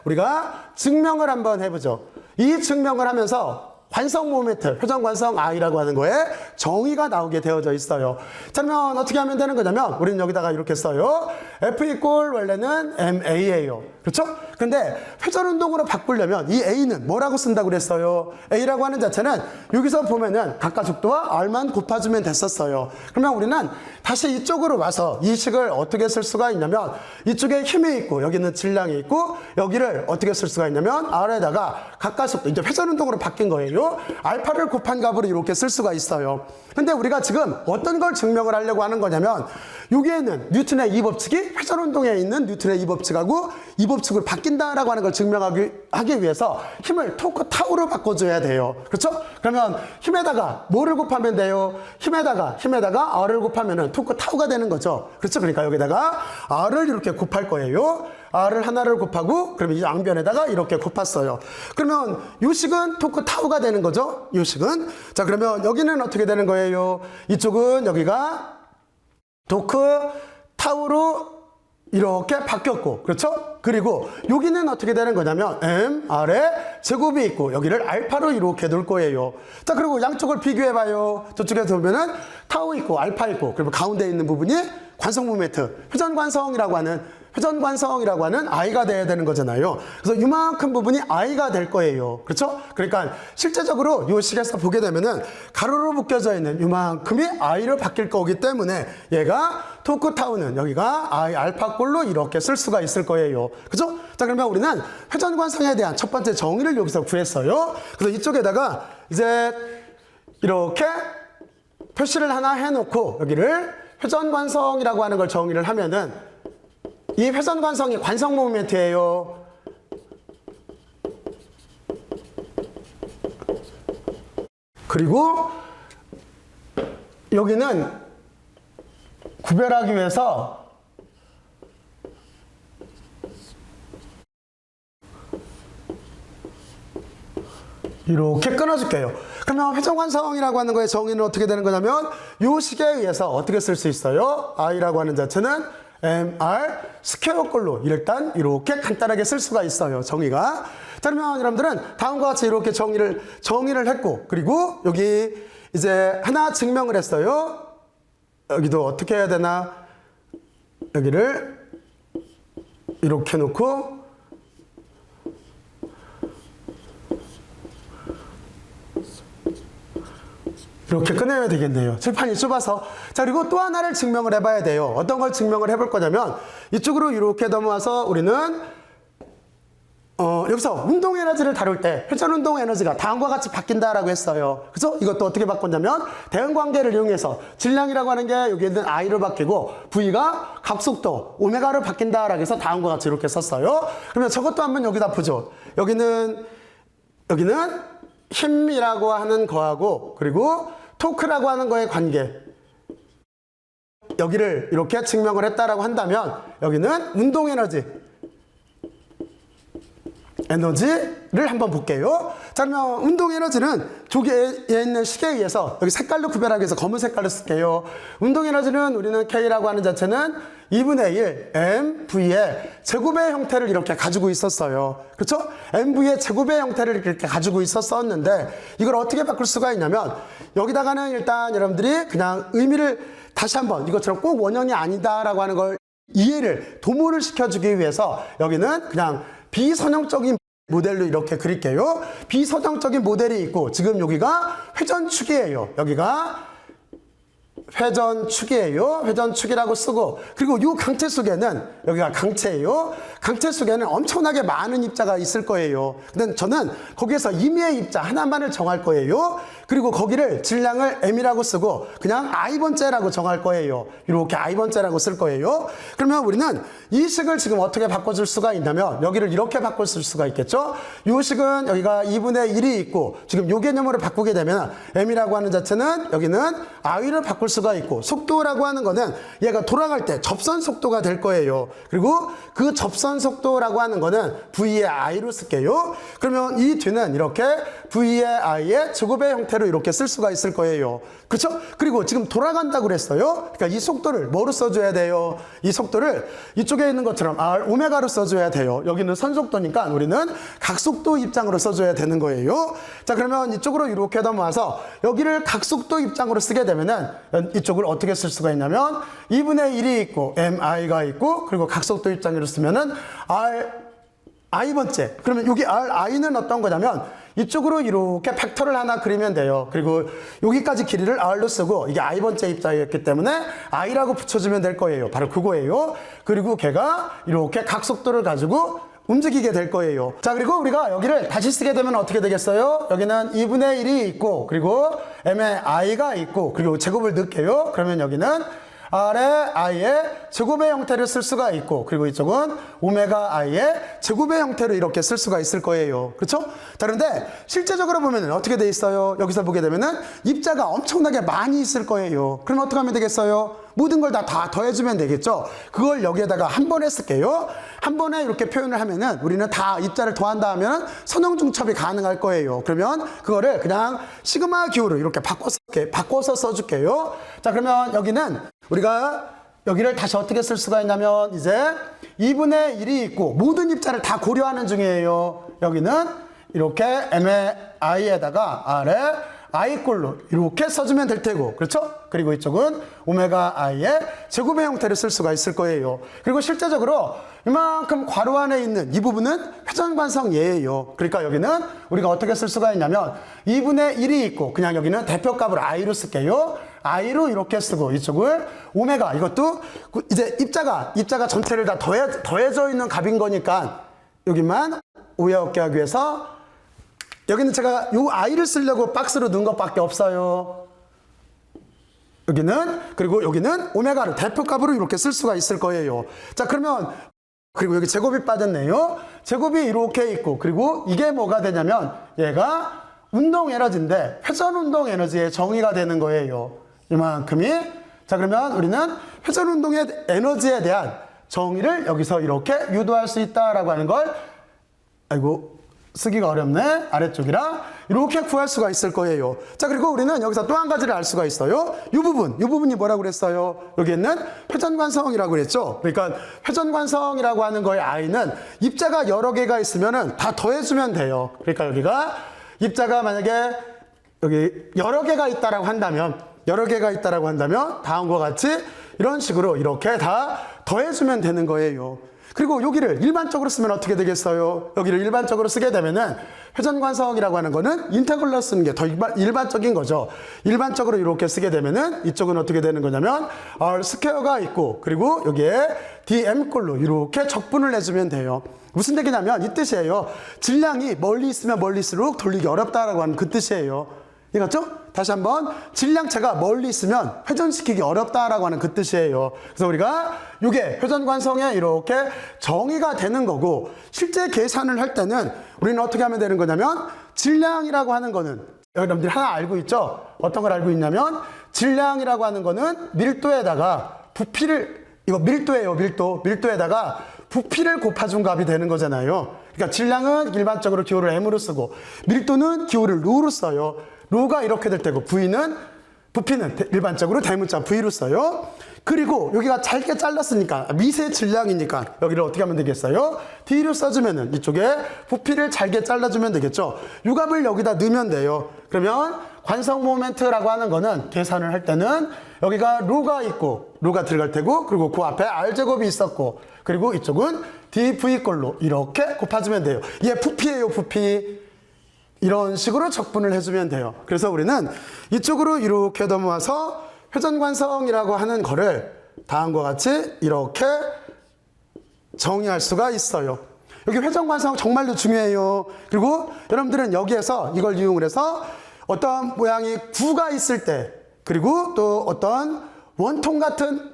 우리가 증명을 한번 해보죠. 이 증명을 하면서 관성 모멘트, 회전관성 I라고 하는 거에 정의가 나오게 되어져 있어요. 자, 그러면 어떻게 하면 되는 거냐면, 우리는 여기다가 이렇게 써요. F 이꼴 원래는 MA예요. 그렇죠? 근데 회전운동으로 바꾸려면 이 A는 뭐라고 쓴다고 그랬어요? A라고 하는 자체는 여기서 보면은 각가속도와 R만 곱해주면 됐었어요. 그러면 우리는 다시 이쪽으로 와서 이 식을 어떻게 쓸 수가 있냐면, 이쪽에 힘이 있고 여기는 질량이 있고, 여기를 어떻게 쓸 수가 있냐면 R에다가 각가속도, 이제 회전운동으로 바뀐 거예요. 알파를 곱한 값으로 이렇게 쓸 수가 있어요. 근데 우리가 지금 어떤 걸 증명을 하려고 하는 거냐면, 여기에는 뉴턴의 이 법칙이 회전운동에 있는 뉴턴의 이 법칙하고 이 법칙으로 바뀐다라고 하는 걸 증명하기 위해서 힘을 토크 타우로 바꿔줘야 돼요. 그렇죠? 그러면 힘에다가 뭐를 곱하면 돼요? 힘에다가 R을 곱하면은 토크 타우가 되는 거죠. 그렇죠? 그러니까 여기다가 R을 이렇게 곱할 거예요. R을 하나를 곱하고, 그러면 이 양변에다가 이렇게 곱했어요. 그러면 요 식은 토크 타우가 되는 거죠. 요 식은. 자, 그러면 여기는 어떻게 되는 거예요? 이쪽은 여기가 토크 타우로 이렇게 바뀌었고, 그렇죠? 그리고 여기는 어떻게 되는 거냐면 M, R에 제곱이 있고 여기를 알파로 이렇게 놓을 거예요. 자, 그리고 양쪽을 비교해봐요. 저쪽에서 보면은 타우 있고 알파 있고, 그리고 가운데 있는 부분이 관성 모멘트, 회전관성이라고 하는 I가 돼야 되는 거잖아요. 그래서 이만큼 부분이 I가 될 거예요. 그렇죠? 그러니까 실제적으로 이 식에서 보게 되면은 가로로 묶여져 있는 이만큼이 I로 바뀔 거기 때문에 얘가 토크 타우는 여기가 I 알파 꼴로 이렇게 쓸 수가 있을 거예요. 그죠? 자, 그러면 우리는 회전관성에 대한 첫 번째 정의를 여기서 구했어요. 그래서 이쪽에다가 이제 이렇게 표시를 하나 해놓고 여기를 회전관성이라고 하는 걸 정의를 하면은, 이 회전관성이 관성 모멘트예요. 그리고 여기는 구별하기 위해서 이렇게 끊어줄게요. 그러면 회전관성이라고 하는 거의 정의는 어떻게 되는 거냐면, 이 식에 의해서 어떻게 쓸 수 있어요? I라고 하는 자체는 MR 스퀘어 꼴로 일단 이렇게 간단하게 쓸 수가 있어요. 정의가. 자, 그러면 여러분들은 다음과 같이 이렇게 정의를 했고, 그리고 여기 이제 하나 증명을 했어요. 여기도 어떻게 해야 되나? 여기를 이렇게 놓고 이렇게 꺼내야 되겠네요. 칠판이 좁아서. 자, 그리고 또 하나를 증명을 해봐야 돼요. 어떤 걸 증명을 해볼 거냐면 이쪽으로 이렇게 넘어와서 우리는 여기서 운동 에너지를 다룰 때 회전 운동 에너지가 다음과 같이 바뀐다라고 했어요. 그래서 이것도 어떻게 바꿨냐면 대응 관계를 이용해서 질량이라고 하는 게 여기 있는 I로 바뀌고 V가 각속도 오메가로 바뀐다라고 해서 다음과 같이 이렇게 썼어요. 그러면 저것도 한번 여기다 보죠. 여기는 힘이라고 하는 거하고 그리고 토크라고 하는 거의 관계. 여기를 이렇게 증명을 했다라고 한다면 여기는 운동 에너지를 한번 볼게요. 자, 그러면 운동 에너지는 조개에 있는 식에 의해서 여기 색깔로 구별하기 위해서 검은 색깔로 쓸게요. 운동 에너지는 우리는 K라고 하는 자체는 2분의 1 mv의 제곱의 형태를 이렇게 가지고 있었어요. 그렇죠? mv의 제곱의 형태를 이렇게 가지고 있었는데 이걸 어떻게 바꿀 수가 있냐면 여기다가는 일단 여러분들이 그냥 의미를 다시 한번 이것처럼 꼭 원형이 아니다라고 하는 걸 이해를 도모를 시켜주기 위해서 여기는 그냥 비선형적인 모델로 이렇게 그릴게요. 비선형적인 모델이 있고 지금 여기가 회전축이에요. 여기가 회전축이에요. 회전축이라고 쓰고 그리고 이 강체 속에는 여기가 강체예요. 강체 속에는 엄청나게 많은 입자가 있을 거예요. 근데 저는 거기에서 임의의 입자 하나만을 정할 거예요. 그리고 거기를 질량을 M이라고 쓰고 그냥 I번째라고 정할 거예요. 이렇게 I번째라고 쓸 거예요. 그러면 우리는 이 식을 지금 어떻게 바꿔줄 수가 있냐면 여기를 이렇게 바꿀 수가 있겠죠. 이 식은 여기가 2분의 1이 있고 지금 이 개념으로 바꾸게 되면 M이라고 하는 자체는 여기는 I를 바꿀 수가 있고 속도라고 하는 거는 얘가 돌아갈 때 접선 속도가 될 거예요. 그리고 그 접선 속도라고 하는 거는 V의 I로 쓸게요. 그러면 이 뒤는 이렇게 V의 I의 제곱의 형태로 이렇게 쓸 수가 있을 거예요. 그렇죠? 그리고 지금 돌아간다고 그랬어요. 그러니까 이 속도를 뭐로 써줘야 돼요? 이 속도를 이쪽에 있는 것처럼 R 오메가로 써줘야 돼요. 여기는 선속도니까 우리는 각속도 입장으로 써줘야 되는 거예요. 자, 그러면 이쪽으로 이렇게 넘어와서 여기를 각속도 입장으로 쓰게 되면은 이쪽을 어떻게 쓸 수가 있냐면 2분의 1이 있고 MI가 있고 그리고 각속도 입장으로 쓰면은 I번째. 그러면 여기 RI는 어떤 거냐면 이쪽으로 이렇게 벡터를 하나 그리면 돼요. 그리고 여기까지 길이를 R로 쓰고 이게 I번째 입자였기 때문에 I라고 붙여주면 될 거예요. 바로 그거예요. 그리고 걔가 이렇게 각속도를 가지고 움직이게 될 거예요. 자, 그리고 우리가 여기를 다시 쓰게 되면 어떻게 되겠어요? 여기는 2분의 1이 있고 그리고 M의 I가 있고 그리고 제곱을 넣을게요. 그러면 여기는 R의 I의 제곱의 형태를 쓸 수가 있고 그리고 이쪽은 오메가 I의 제곱의 형태로 이렇게 쓸 수가 있을 거예요. 그렇죠? 자, 그런데 실제적으로 보면 어떻게 돼 있어요? 여기서 보게 되면은 입자가 엄청나게 많이 있을 거예요. 그럼 어떻게 하면 되겠어요? 모든 걸 다 더해주면 되겠죠? 그걸 여기에다가 한 번에 쓸게요. 한 번에 이렇게 표현을 하면은 우리는 다 입자를 더한다 하면 선형중첩이 가능할 거예요. 그러면 그거를 그냥 시그마 기호로 이렇게 바꿔서 써줄게요. 자, 그러면 여기는 우리가 여기를 다시 어떻게 쓸 수가 있냐면 이제 2분의 1이 있고 모든 입자를 다 고려하는 중이에요. 여기는 이렇게 M의 I에다가 R의 I꼴로 이렇게 써주면 될 테고 그렇죠? 그리고 이쪽은 오메가 I의 제곱의 형태를 쓸 수가 있을 거예요. 그리고 실제적으로 이만큼 괄호 안에 있는 이 부분은 회전관성 예예요. 그러니까 여기는 우리가 어떻게 쓸 수가 있냐면 2분의 1이 있고 그냥 여기는 대표값을 I로 쓸게요. I로 이렇게 쓰고 이쪽을 오메가 이것도 이제 입자가 전체를 다 더해져 있는 값인 거니까 여기만 오해 없게 하기 위해서 여기는 제가 요 I를 쓰려고 박스로 넣은 것밖에 없어요. 여기는 그리고 여기는 오메가를 대표값으로 이렇게 쓸 수가 있을 거예요. 자, 그러면 그리고 여기 제곱이 빠졌네요. 제곱이 이렇게 있고 그리고 이게 뭐가 되냐면 얘가 운동 에너지인데 회전 운동 에너지의 정의가 되는 거예요. 이만큼이. 자, 그러면 우리는 회전 운동의 에너지에 대한 정의를 여기서 이렇게 유도할 수 있다라고 하는 걸 쓰기가 어렵네. 아래쪽이라 이렇게 구할 수가 있을 거예요. 자, 그리고 우리는 여기서 또 한 가지를 알 수가 있어요. 이 부분이 뭐라고 그랬어요? 여기 있는 회전관성이라고 그랬죠. 그러니까 회전관성이라고 하는 거의 I는 입자가 여러 개가 있으면은 다 더해주면 돼요. 그러니까 여기가 입자가 만약에 여기 여러 개가 있다라고 한다면 다음과 같이 이런 식으로 이렇게 다 더해주면 되는 거예요. 그리고 여기를 일반적으로 쓰면 어떻게 되겠어요? 여기를 일반적으로 쓰게 되면은 회전관성이라고 하는 거는 인테글러 쓰는 게 더 일반적인 거죠. 일반적으로 이렇게 쓰게 되면은 이쪽은 어떻게 되는 거냐면 R 스퀘어가 있고 그리고 여기에 dm꼴로 이렇게 적분을 내주면 돼요. 무슨 얘기냐면 이 뜻이에요. 질량이 멀리 있으면 멀리일수록 돌리기 어렵다라고 하는 그 뜻이에요. 이해갔죠? 다시 한번 질량체가 멀리 있으면 회전시키기 어렵다라고 하는 그 뜻이에요. 그래서 우리가 이게 회전관성에 이렇게 정의가 되는 거고 실제 계산을 할 때는 우리는 어떻게 하면 되는 거냐면 질량이라고 하는 거는 여러분들이 하나 알고 있죠? 어떤 걸 알고 있냐면 질량이라고 하는 거는 밀도에다가 부피를 이거 밀도예요. 밀도에다가 부피를 곱해준 값이 되는 거잖아요. 그러니까 질량은 일반적으로 기호를 m으로 쓰고 밀도는 기호를 루로 써요. 루가 이렇게 될 때고 부피는 일반적으로 대문자 v로 써요. 그리고 여기가 잘게 잘랐으니까 미세 질량이니까 여기를 어떻게 하면 되겠어요? d로 써주면은 이쪽에 부피를 잘게 잘라주면 되겠죠. 이 값을 여기다 넣으면 돼요. 그러면 관성 모멘트라고 하는 거는 계산을 할 때는 여기가 루가 있고 루가 들어갈 테고 그리고 그 앞에 r제곱이 있었고 그리고 이쪽은 dv꼴로 이렇게 곱해주면 돼요. 얘 부피예요. 부피. 이런 식으로 적분을 해주면 돼요. 그래서 우리는 이쪽으로 이렇게 넘어와서 회전관성이라고 하는 거를 다음과 같이 이렇게 정의할 수가 있어요. 여기 회전관성 정말로 중요해요. 그리고 여러분들은 여기에서 이걸 이용을 해서 어떤 모양이 구가 있을 때 그리고 또 어떤 원통 같은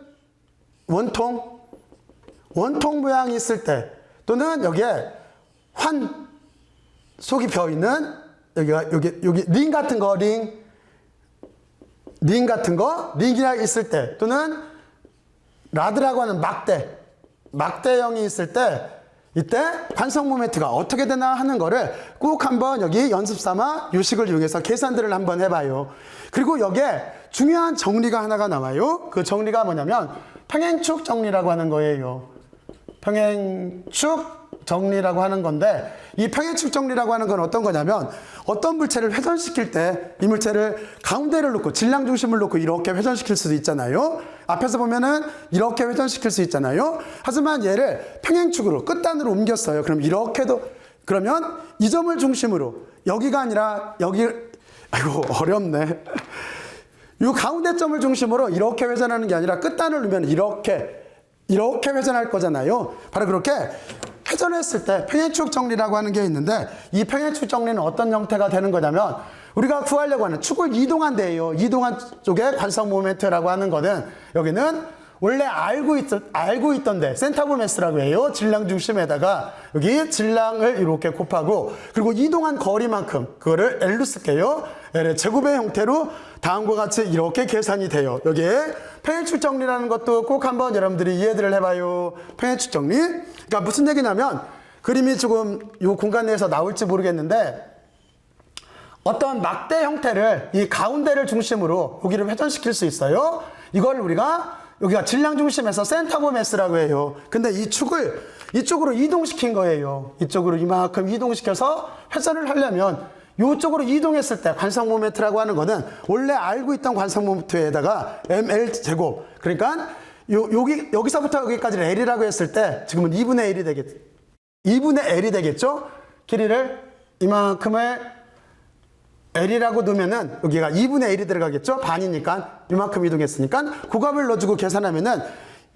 원통 모양이 있을 때 또는 여기에 속이 벼 있는 여기 링 같은 거 링이나 있을 때 또는 라드라고 하는 막대형이 있을 때 이때 관성 모멘트가 어떻게 되나 하는 거를 꼭 한번 여기 연습 삼아 요식을 이용해서 계산들을 한번 해봐요. 그리고 여기에 중요한 정리가 하나가 나와요. 그 정리가 뭐냐면 평행축 정리라고 하는 거예요. 평행축 정리라고 하는 건데 이 평행축 정리라고 하는 건 어떤 거냐면 어떤 물체를 회전시킬 때 이 물체를 가운데를 놓고 질량 중심을 놓고 이렇게 회전시킬 수도 있잖아요. 앞에서 보면은 이렇게 회전시킬 수 있잖아요. 하지만 얘를 평행축으로 끝단으로 옮겼어요. 그러면 이 점을 중심으로 여기가 아니라 여기 아이고 어렵네. 이 가운데 점을 중심으로 이렇게 회전하는 게 아니라 끝단을 놓으면 이렇게 회전할 거잖아요. 바로 그렇게 회전했을 때 평행축 정리라고 하는 게 있는데 이 평행축 정리는 어떤 형태가 되는 거냐면 우리가 구하려고 하는 축을 이동한대요. 이동한 쪽에 관성 모멘트라고 하는 거는 여기는 원래 알고 있던데 센터 오브 매스라고 해요. 질량 중심에다가 여기 질량을 이렇게 곱하고 그리고 이동한 거리만큼 그거를 L로 쓸게요. L의 제곱의 형태로 다음과 같이 이렇게 계산이 돼요. 여기에 평행축 정리라는 것도 꼭 한번 여러분들이 이해들을 해봐요. 평행축 정리. 그러니까 무슨 얘기냐면 그림이 조금 이 공간 내에서 나올지 모르겠는데 어떤 막대 형태를 이 가운데를 중심으로 여기를 회전시킬 수 있어요. 이걸 우리가 여기가 질량 중심에서 센터 오브 매스라고 해요. 근데 이 축을 이쪽으로 이동시킨 거예요. 이쪽으로 이만큼 이동시켜서 회전을 하려면 이쪽으로 이동했을 때 관성 모멘트라고 하는 거는 원래 알고 있던 관성 모멘트에다가 ml 제곱 그러니까 여기서부터 여기까지를 L이라고 했을 때 지금은 2분의 L이 되겠죠? 길이를 이만큼을 L이라고 넣으면은 여기가 2분의 1이 들어가겠죠? 반이니까 이만큼 이동했으니까 그 값을 넣어주고 계산하면은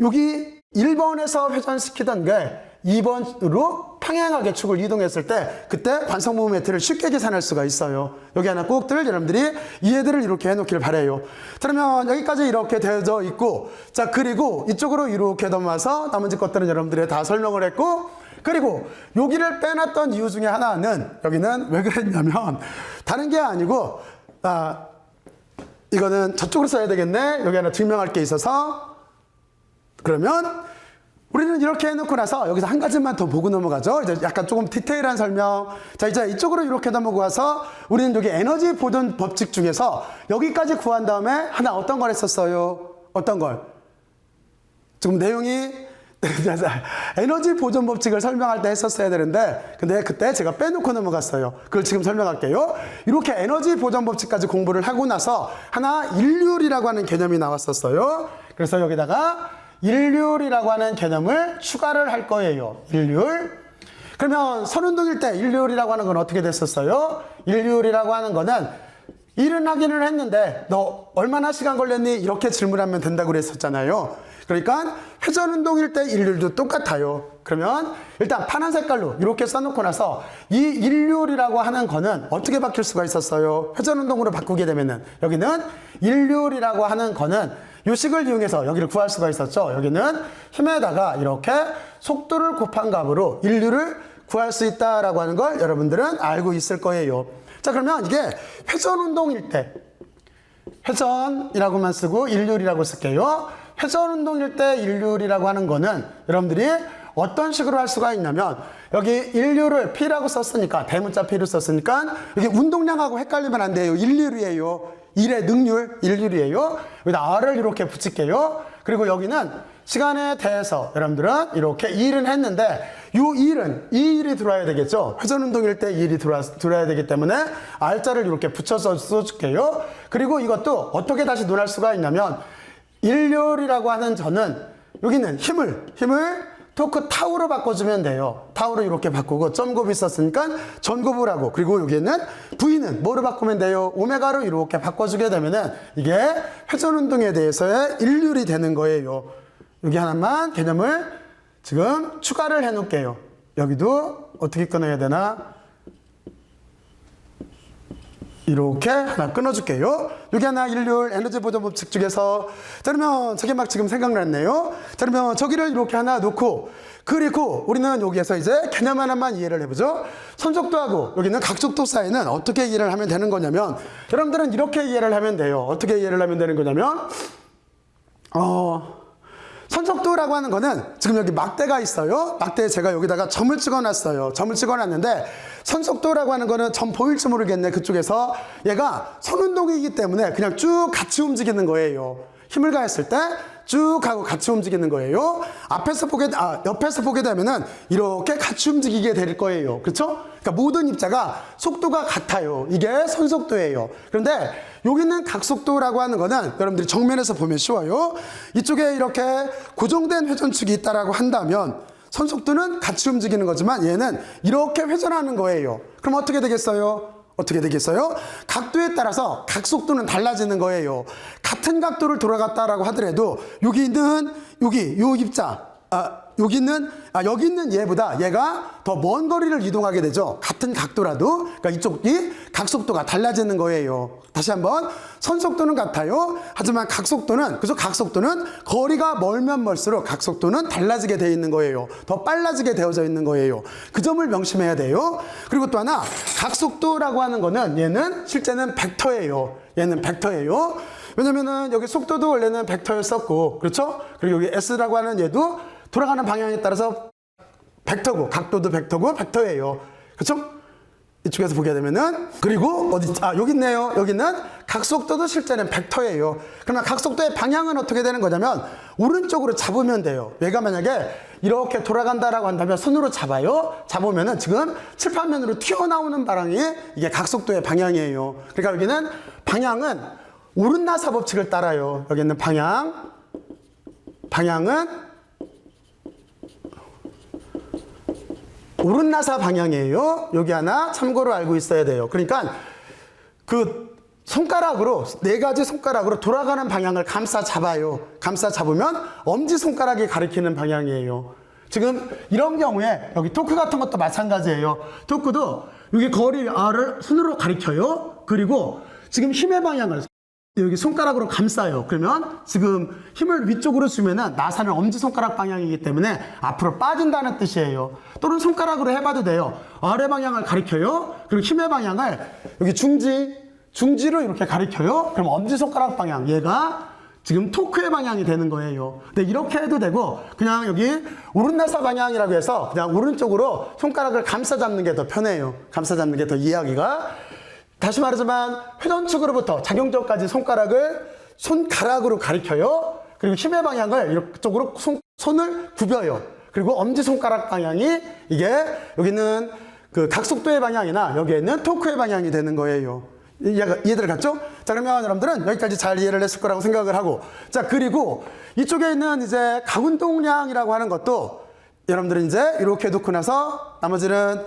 여기 1번에서 회전시키던 게 2번으로 평행하게 축을 이동했을 때 그때 관성 모멘트를 쉽게 계산할 수가 있어요. 여기 하나 꼭들 여러분들이 이해들을 이렇게 해놓기를 바라요. 그러면 여기까지 이렇게 되어져 있고 자 그리고 이쪽으로 이렇게 넘어와서 나머지 것들은 여러분들이 다 설명을 했고 그리고 여기를 빼놨던 이유 중에 하나는 여기는 왜 그랬냐면 다른 게 아니고 이거는 저쪽으로 써야 되겠네. 여기 하나 증명할 게 있어서 그러면 우리는 이렇게 해놓고 나서 여기서 한 가지만 더 보고 넘어가죠. 이제 약간 조금 디테일한 설명. 자, 이제 이쪽으로 이렇게 넘어가서 우리는 여기 에너지 보존 법칙 중에서 여기까지 구한 다음에 하나 어떤 걸 했었어요? 어떤 걸? 지금 내용이 에너지 보존 법칙을 설명할 때 했었어야 되는데 근데 그때 제가 빼놓고 넘어갔어요. 그걸 지금 설명할게요. 이렇게 에너지 보존 법칙까지 공부를 하고 나서 하나 일률이라고 하는 개념이 나왔었어요. 그래서 여기다가 일률이라고 하는 개념을 추가를 할 거예요. 일률. 그러면 선운동일 때 일률이라고 하는 건 어떻게 됐었어요? 일률이라고 하는 거는 일은 하기는 했는데 너 얼마나 시간 걸렸니? 이렇게 질문하면 된다고 그랬었잖아요. 그러니까 회전운동일 때 일률도 똑같아요. 그러면 일단 파란 색깔로 이렇게 써놓고 나서 이 일률이라고 하는 거는 어떻게 바뀔 수가 있었어요? 회전운동으로 바꾸게 되면은 여기는 일률이라고 하는 거는 요식을 이용해서 여기를 구할 수가 있었죠. 여기는 힘에다가 이렇게 속도를 곱한 값으로 인류를 구할 수 있다라고 하는 걸 여러분들은 알고 있을 거예요. 자, 그러면 이게 회전운동일 때 회전이라고만 쓰고 인류라고 쓸게요. 회전운동일 때 인류라고 하는 거는 여러분들이 어떤 식으로 할 수가 있냐면 여기 인류를 P라고 썼으니까 대문자 P를 썼으니까 여기 운동량하고 헷갈리면 안 돼요. 일률이에요. 일의 능률, 일률이에요. 여기다 R을 이렇게 붙일게요. 그리고 여기는 시간에 대해서 여러분들은 이렇게 일은 했는데 이 일이 들어와야 되겠죠. 회전운동일 때 이 일이 들어와야 되기 때문에 R자를 이렇게 붙여서 써줄게요. 그리고 이것도 어떻게 다시 논할 수가 있냐면 일률이라고 하는 저는 여기는 힘을 토크 타우로 바꿔주면 돼요. 타우로 이렇게 바꾸고 점곱이 있었으니까 전곱을 그리고 여기는 V는 뭐로 바꾸면 돼요? 오메가로 이렇게 바꿔주게 되면은 이게 회전운동에 대해서의 일률이 되는 거예요. 여기 하나만 개념을 지금 추가를 해 놓을게요. 여기도 어떻게 끊어야 되나? 이렇게 하나 끊어줄게요. 여기 하나 일률 에너지 보존 법칙 중에서 자, 그러면 저게 막 지금 생각났네요. 자, 그러면 저기를 이렇게 하나 놓고 그리고 우리는 여기에서 이제 개념 하나만 이해를 해보죠. 선속도하고 여기는 각속도 사이는 어떻게 이해를 하면 되는 거냐면 여러분들은 이렇게 이해를 하면 돼요. 어떻게 이해를 하면 되는 거냐면 선속도라고 하는 거는 지금 여기 막대가 있어요. 막대에 제가 여기다가 점을 찍어놨어요. 점을 찍어놨는데 선속도라고 하는 거는 점 보일지 모르겠네. 그쪽에서 얘가 선운동이기 때문에 그냥 쭉 같이 움직이는 거예요. 힘을 가했을 때 쭉 하고 같이 움직이는 거예요. 옆에서 보게 되면은 이렇게 같이 움직이게 될 거예요. 그렇죠? 그러니까 모든 입자가 속도가 같아요. 이게 선속도예요. 그런데 여기는 각속도라고 하는 거는 여러분들이 정면에서 보면 쉬워요. 이쪽에 이렇게 고정된 회전축이 있다라고 한다면 선속도는 같이 움직이는 거지만 얘는 이렇게 회전하는 거예요. 그럼 어떻게 되겠어요? 각도에 따라서 각속도는 달라지는 거예요. 같은 각도를 돌아갔다라고 하더라도 여기 있는 요 입자 여기 있는 얘보다 얘가 더 먼 거리를 이동하게 되죠. 같은 각도라도. 그러니까 이쪽이 각속도가 달라지는 거예요. 다시 한번 선속도는 같아요. 하지만 각속도는 거리가 멀면 멀수록 각속도는 달라지게 되어 있는 거예요. 더 빨라지게 되어져 있는 거예요. 그 점을 명심해야 돼요. 그리고 또 하나 각속도라고 하는 거는 얘는 실제는 벡터예요. 왜냐면은 여기 속도도 원래는 벡터였었고 그렇죠? 그리고 여기 S라고 하는 얘도 돌아가는 방향에 따라서 벡터고 각도도 벡터예요. 그렇죠? 이쪽에서 보게 되면은 그리고 여기 있네요. 여기는 각속도도 실제는 벡터예요. 그러나 각속도의 방향은 어떻게 되는 거냐면 오른쪽으로 잡으면 돼요. 얘가 만약에 이렇게 돌아간다라고 한다면 손으로 잡으면은 지금 칠판면으로 튀어나오는 방향이 이게 각속도의 방향이에요. 그러니까 여기는 방향은 오른나사 법칙을 따라요. 여기 있는 방향은 오른나사 방향이에요. 여기 하나 참고로 알고 있어야 돼요. 그러니까 그 손가락으로 4가지 손가락으로 돌아가는 방향을 감싸 잡으면 엄지손가락이 가리키는 방향이에요. 지금 이런 경우에 여기 토크 같은 것도 마찬가지예요. 토크도 여기 거리 R을 손으로 가리켜요. 그리고 지금 힘의 방향을 여기 손가락으로 감싸요. 그러면 지금 힘을 위쪽으로 주면은 나사는 엄지손가락 방향이기 때문에 앞으로 빠진다는 뜻이에요. 또는 손가락으로 해봐도 돼요. 아래 방향을 가리켜요. 그리고 힘의 방향을 여기 중지로 이렇게 가리켜요. 그럼 엄지손가락 방향, 얘가 지금 토크의 방향이 되는 거예요. 근데 이렇게 해도 되고 그냥 여기 오른나사 방향이라고 해서 그냥 오른쪽으로 손가락을 감싸 잡는 게 더 편해요. 감싸 잡는 게 더 이해하기가. 다시 말하지만 회전축으로부터 작용점까지 손가락으로 가리켜요. 그리고 힘의 방향을 이쪽으로 손을 굽여요. 그리고 엄지손가락 방향이 이게 여기는 그 각속도의 방향이나 여기에는 토크의 방향이 되는 거예요. 이해들 갔죠? 자, 그러면 여러분들은 여기까지 잘 이해를 했을 거라고 생각을 하고, 자, 그리고 이쪽에 있는 이제 가운동량이라고 하는 것도 여러분들은 이제 이렇게 놓고 나서 나머지는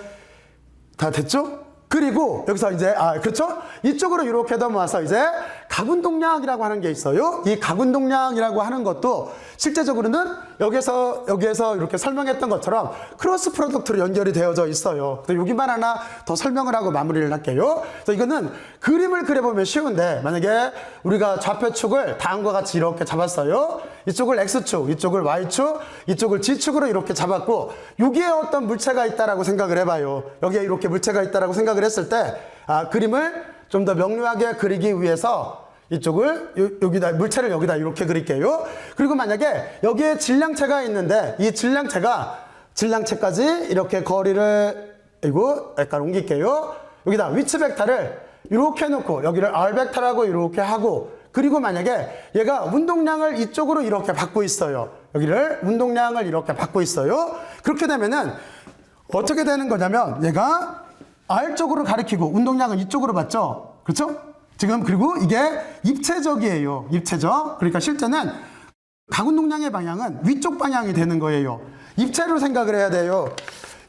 다 됐죠? 그리고 여기서 이제 그렇죠? 이쪽으로 이렇게 넘어와서 이제 가군동량이라고 하는 게 있어요. 이 가군동량이라고 하는 것도 실제적으로는 여기에서 이렇게 설명했던 것처럼 크로스 프로덕트로 연결이 되어져 있어요. 여기만 하나 더 설명을 하고 마무리를 할게요. 그래서 이거는 그림을 그려보면 쉬운데, 만약에 우리가 좌표축을 다음과 같이 이렇게 잡았어요. 이쪽을 X축, 이쪽을 Y축, 이쪽을 G축으로 이렇게 잡았고, 여기에 어떤 물체가 있다라고 생각을 해봐요. 여기에 이렇게 물체가 있다라고 생각을 했을 때, 그림을 좀 더 명료하게 그리기 위해서 이쪽을 여기다, 물체를 여기다 이렇게 그릴게요. 그리고 만약에 여기에 질량체가 있는데, 이 질량체까지 이렇게 거리를 이거 약간 옮길게요. 여기다 위치 벡터를 이렇게 놓고 여기를 R 벡터라고 이렇게 하고, 그리고 만약에 얘가 운동량을 이쪽으로 이렇게 받고 있어요. 여기를 운동량을 이렇게 받고 있어요. 그렇게 되면은 어떻게 되는 거냐면, 얘가 R 쪽으로 가리키고 운동량은 이쪽으로 받죠. 그렇죠? 지금, 그리고 이게 입체적이에요. 입체적. 그러니까 실제는 가운동량의 방향은 위쪽 방향이 되는 거예요. 입체로 생각을 해야 돼요.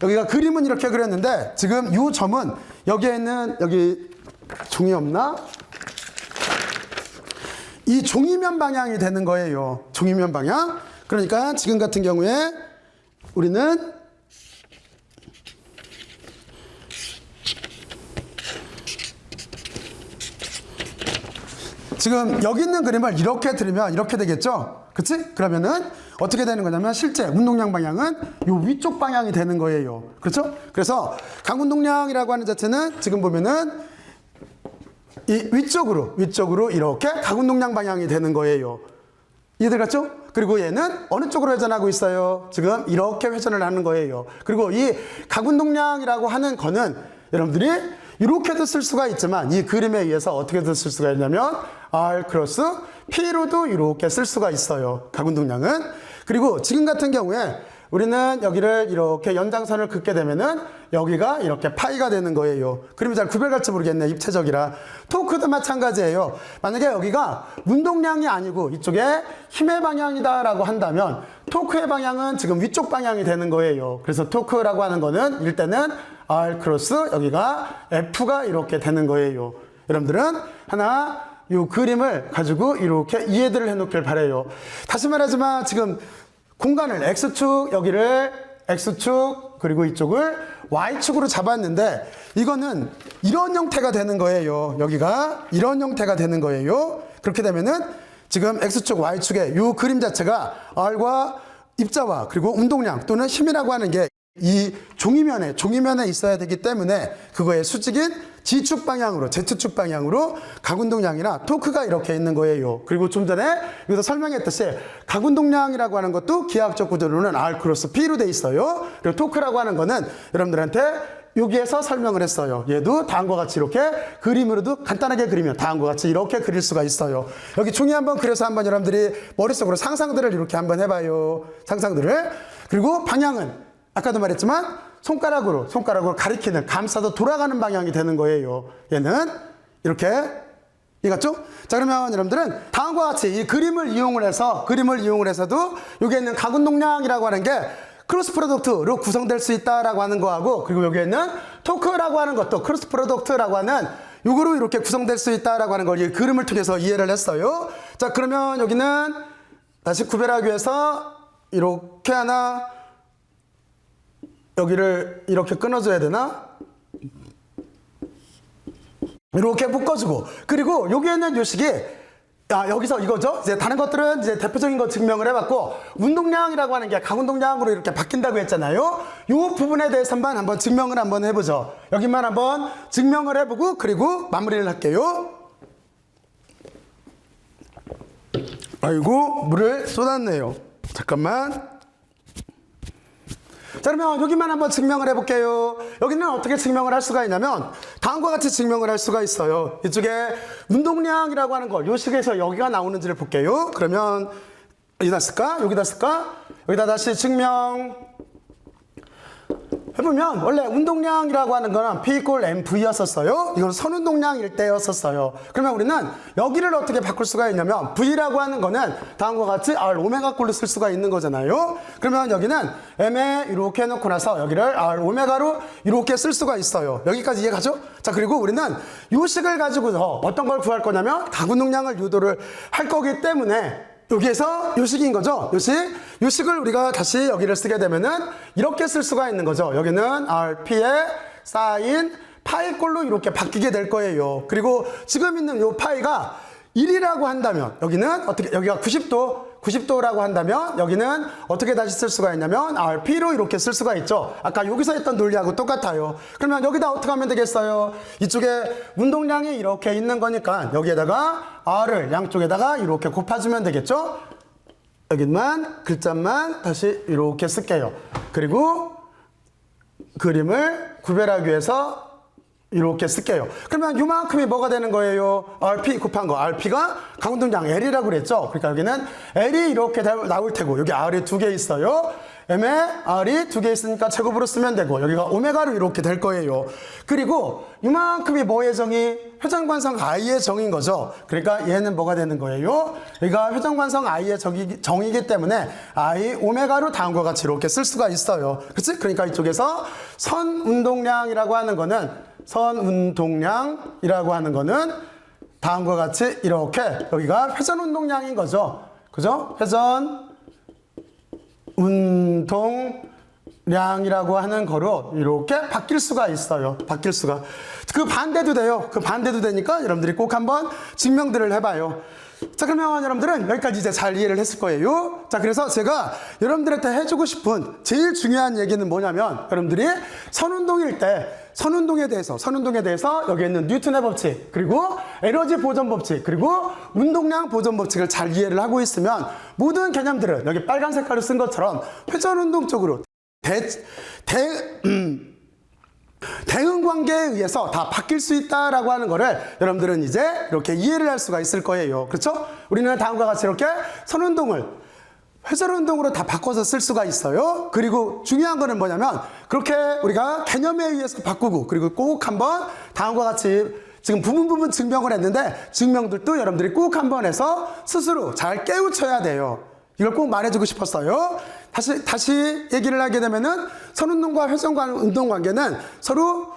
여기가 그림은 이렇게 그렸는데, 지금 이 점은 여기에 있는, 여기 종이 없나? 이 종이면 방향이 되는 거예요. 종이면 방향. 그러니까 지금 같은 경우에 우리는 지금 여기 있는 그림을 이렇게 들으면 이렇게 되겠죠? 그치? 그러면은 어떻게 되는 거냐면, 실제 운동량 방향은 요 위쪽 방향이 되는 거예요. 그렇죠? 그래서 강운동량이라고 하는 자체는 지금 보면은 이 위쪽으로 이렇게 강운동량 방향이 되는 거예요. 이해들 갔죠? 그리고 얘는 어느 쪽으로 회전하고 있어요? 지금 이렇게 회전을 하는 거예요. 그리고 이 가운동량이라고 하는 거는 여러분들이 이렇게도 쓸 수가 있지만, 이 그림에 의해서 어떻게도 쓸 수가 있냐면 R 크로스 P로도 이렇게 쓸 수가 있어요. 가운동량은. 그리고 지금 같은 경우에 우리는 여기를 이렇게 연장선을 긋게 되면은 여기가 이렇게 파이가 되는 거예요. 그림이 잘 구별갈지 모르겠네, 입체적이라. 토크도 마찬가지예요. 만약에 여기가 운동량이 아니고 이쪽에 힘의 방향이다라고 한다면, 토크의 방향은 지금 위쪽 방향이 되는 거예요. 그래서 토크라고 하는 거는 일단은 R 크로스 여기가 F가 이렇게 되는 거예요. 여러분들은 하나 이 그림을 가지고 이렇게 이해들을 해놓길 바래요. 다시 말하지만 지금 공간을 X축, 여기를 X축, 그리고 이쪽을 Y축으로 잡았는데, 이거는 이런 형태가 되는 거예요. 여기가 이런 형태가 되는 거예요. 그렇게 되면은 지금 X축, Y축의 이 그림 자체가 R과 입자와 그리고 운동량 또는 힘이라고 하는 게 이 종이면에 있어야 되기 때문에, 그거의 수직인 G축 방향으로, Z축 방향으로 가운동량이나 토크가 이렇게 있는 거예요. 그리고 좀 전에 여기서 설명했듯이 가운동량이라고 하는 것도 기하학적 구조로는 R 크로스 P로 돼 있어요. 그리고 토크라고 하는 거는 여러분들한테 여기에서 설명을 했어요. 얘도 다음과 같이 이렇게 그림으로도 간단하게 그리면 다음과 같이 이렇게 그릴 수가 있어요. 여기 종이 한번 그려서 한번 여러분들이 머릿속으로 상상들을 이렇게 한번 해봐요. 상상들을. 그리고 방향은 아까도 말했지만 손가락으로 가리키는, 감싸서 돌아가는 방향이 되는 거예요. 얘는 이렇게. 이해갔죠? 자, 그러면 여러분들은 다음과 같이 이 그림을 이용을 해서도 여기에 있는 가운동량이라고 하는 게 크로스 프로덕트로 구성될 수 있다라고 하는 거하고, 그리고 여기에 있는 토크라고 하는 것도 크로스 프로덕트라고 하는 요거로 이렇게 구성될 수 있다라고 하는 걸 이 그림을 통해서 이해를 했어요. 자, 그러면 여기는 다시 구별하기 위해서 이렇게 하나, 여기를 이렇게 끊어줘야 되나? 이렇게 묶어주고, 그리고 여기에는 요식이 여기서 이거죠. 이제 다른 것들은 이제 대표적인 거 증명을 해봤고, 운동량이라고 하는 게 가운동량으로 이렇게 바뀐다고 했잖아요. 이 부분에 대해서만 한번 증명을 한번 해보죠. 여기만 한번 증명을 해보고, 그리고 마무리를 할게요. 아이고, 물을 쏟았네요. 잠깐만. 자, 그러면 여기만 한번 증명을 해볼게요. 여기는 어떻게 증명을 할 수가 있냐면 다음과 같이 증명을 할 수가 있어요. 이쪽에 운동량이라고 하는 걸, 요 식에서 여기가 나오는지를 볼게요. 그러면 여기다 쓸까? 여기다 쓸까? 여기다 다시 증명. 해보면 원래 운동량이라고 하는 거는 P = mV였었어요. 이건 선운동량일 때였었어요. 그러면 우리는 여기를 어떻게 바꿀 수가 있냐면 V라고 하는 거는 다음과 같이 R 오메가꼴로 쓸 수가 있는 거잖아요. 그러면 여기는 M에 이렇게 해놓고 나서 여기를 R 오메가로 이렇게 쓸 수가 있어요. 여기까지 이해가죠? 자, 그리고 우리는 요 식을 가지고서 어떤 걸 구할 거냐면 당운동량을 유도를 할 거기 때문에 여기에서 요식인 거죠. 요식을 우리가 다시 여기를 쓰게 되면은 이렇게 쓸 수가 있는 거죠. 여기는 RP에 사인 파이 꼴로 이렇게 바뀌게 될 거예요. 그리고 지금 있는 요 파이가 1이라고 한다면 여기는 어떻게, 여기가 90도라고 한다면 여기는 어떻게 다시 쓸 수가 있냐면 RP로 이렇게 쓸 수가 있죠. 아까 여기서 했던 논리하고 똑같아요. 그러면 여기다 어떻게 하면 되겠어요? 이쪽에 운동량이 이렇게 있는 거니까 여기에다가 R을 양쪽에다가 이렇게 곱해주면 되겠죠. 여기만 글자만 다시 이렇게 쓸게요. 그리고 그림을 구별하기 위해서 이렇게 쓸게요. 그러면 이만큼이 뭐가 되는 거예요? RP 곱한 거. RP가 강운동량 L이라고 그랬죠? 그러니까 여기는 L이 이렇게 나올 테고 여기 R이 2개 있어요. M에 R이 2개 있으니까 제곱으로 쓰면 되고 여기가 오메가로 이렇게 될 거예요. 그리고 이만큼이 뭐의 정의? 회전관성 I의 정의인 거죠. 그러니까 얘는 뭐가 되는 거예요? 여기가 회전관성 I의 정의이기 때문에 I 오메가로 다음과 같이 이렇게 쓸 수가 있어요. 그치? 그러니까 이쪽에서 선운동량이라고 하는 거는 다음과 같이 이렇게 여기가 회전 운동량인 거죠. 그죠? 회전 운동량이라고 하는 거로 이렇게 바뀔 수가 있어요. 바뀔 수가. 그 반대도 돼요. 그 반대도 되니까 여러분들이 꼭 한번 증명들을 해봐요. 자, 그러면 여러분들은 여기까지 이제 잘 이해를 했을 거예요. 자, 그래서 제가 여러분들한테 해주고 싶은 제일 중요한 얘기는 뭐냐면 여러분들이 선운동일 때 선운동에 대해서 여기 있는 뉴턴의 법칙, 그리고 에너지 보존 법칙, 그리고 운동량 보존 법칙을 잘 이해를 하고 있으면 모든 개념들은 여기 빨간 색깔을 쓴 것처럼 회전 운동 쪽으로 대응 관계에 의해서 다 바뀔 수 있다라고 하는 거를 여러분들은 이제 이렇게 이해를 할 수가 있을 거예요. 그렇죠? 우리는 다음과 같이 이렇게 선운동을 회전 운동으로 다 바꿔서 쓸 수가 있어요. 그리고 중요한 거는 뭐냐면 그렇게 우리가 개념에 의해서 바꾸고 그리고 꼭 한번 다음과 같이 지금 부분 증명을 했는데 증명들도 여러분들이 꼭 한번 해서 스스로 잘 깨우쳐야 돼요. 이걸 꼭 말해주고 싶었어요. 다시 얘기를 하게 되면은 선운동과 회전 운동 관계는 서로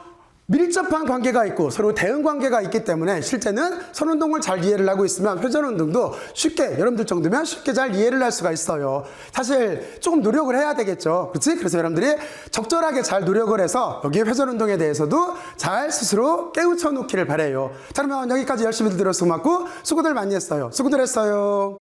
밀접한 관계가 있고 서로 대응 관계가 있기 때문에 실제는 선운동을 잘 이해를 하고 있으면 회전 운동도 쉽게 여러분들 정도면 쉽게 잘 이해를 할 수가 있어요. 사실 조금 노력을 해야 되겠죠. 그렇지? 그래서 여러분들이 적절하게 잘 노력을 해서 여기 회전 운동에 대해서도 잘 스스로 깨우쳐 놓기를 바래요. 자, 그러면 여기까지 열심히 들어서 고맙고 수고들 많이 했어요. 수고들 했어요.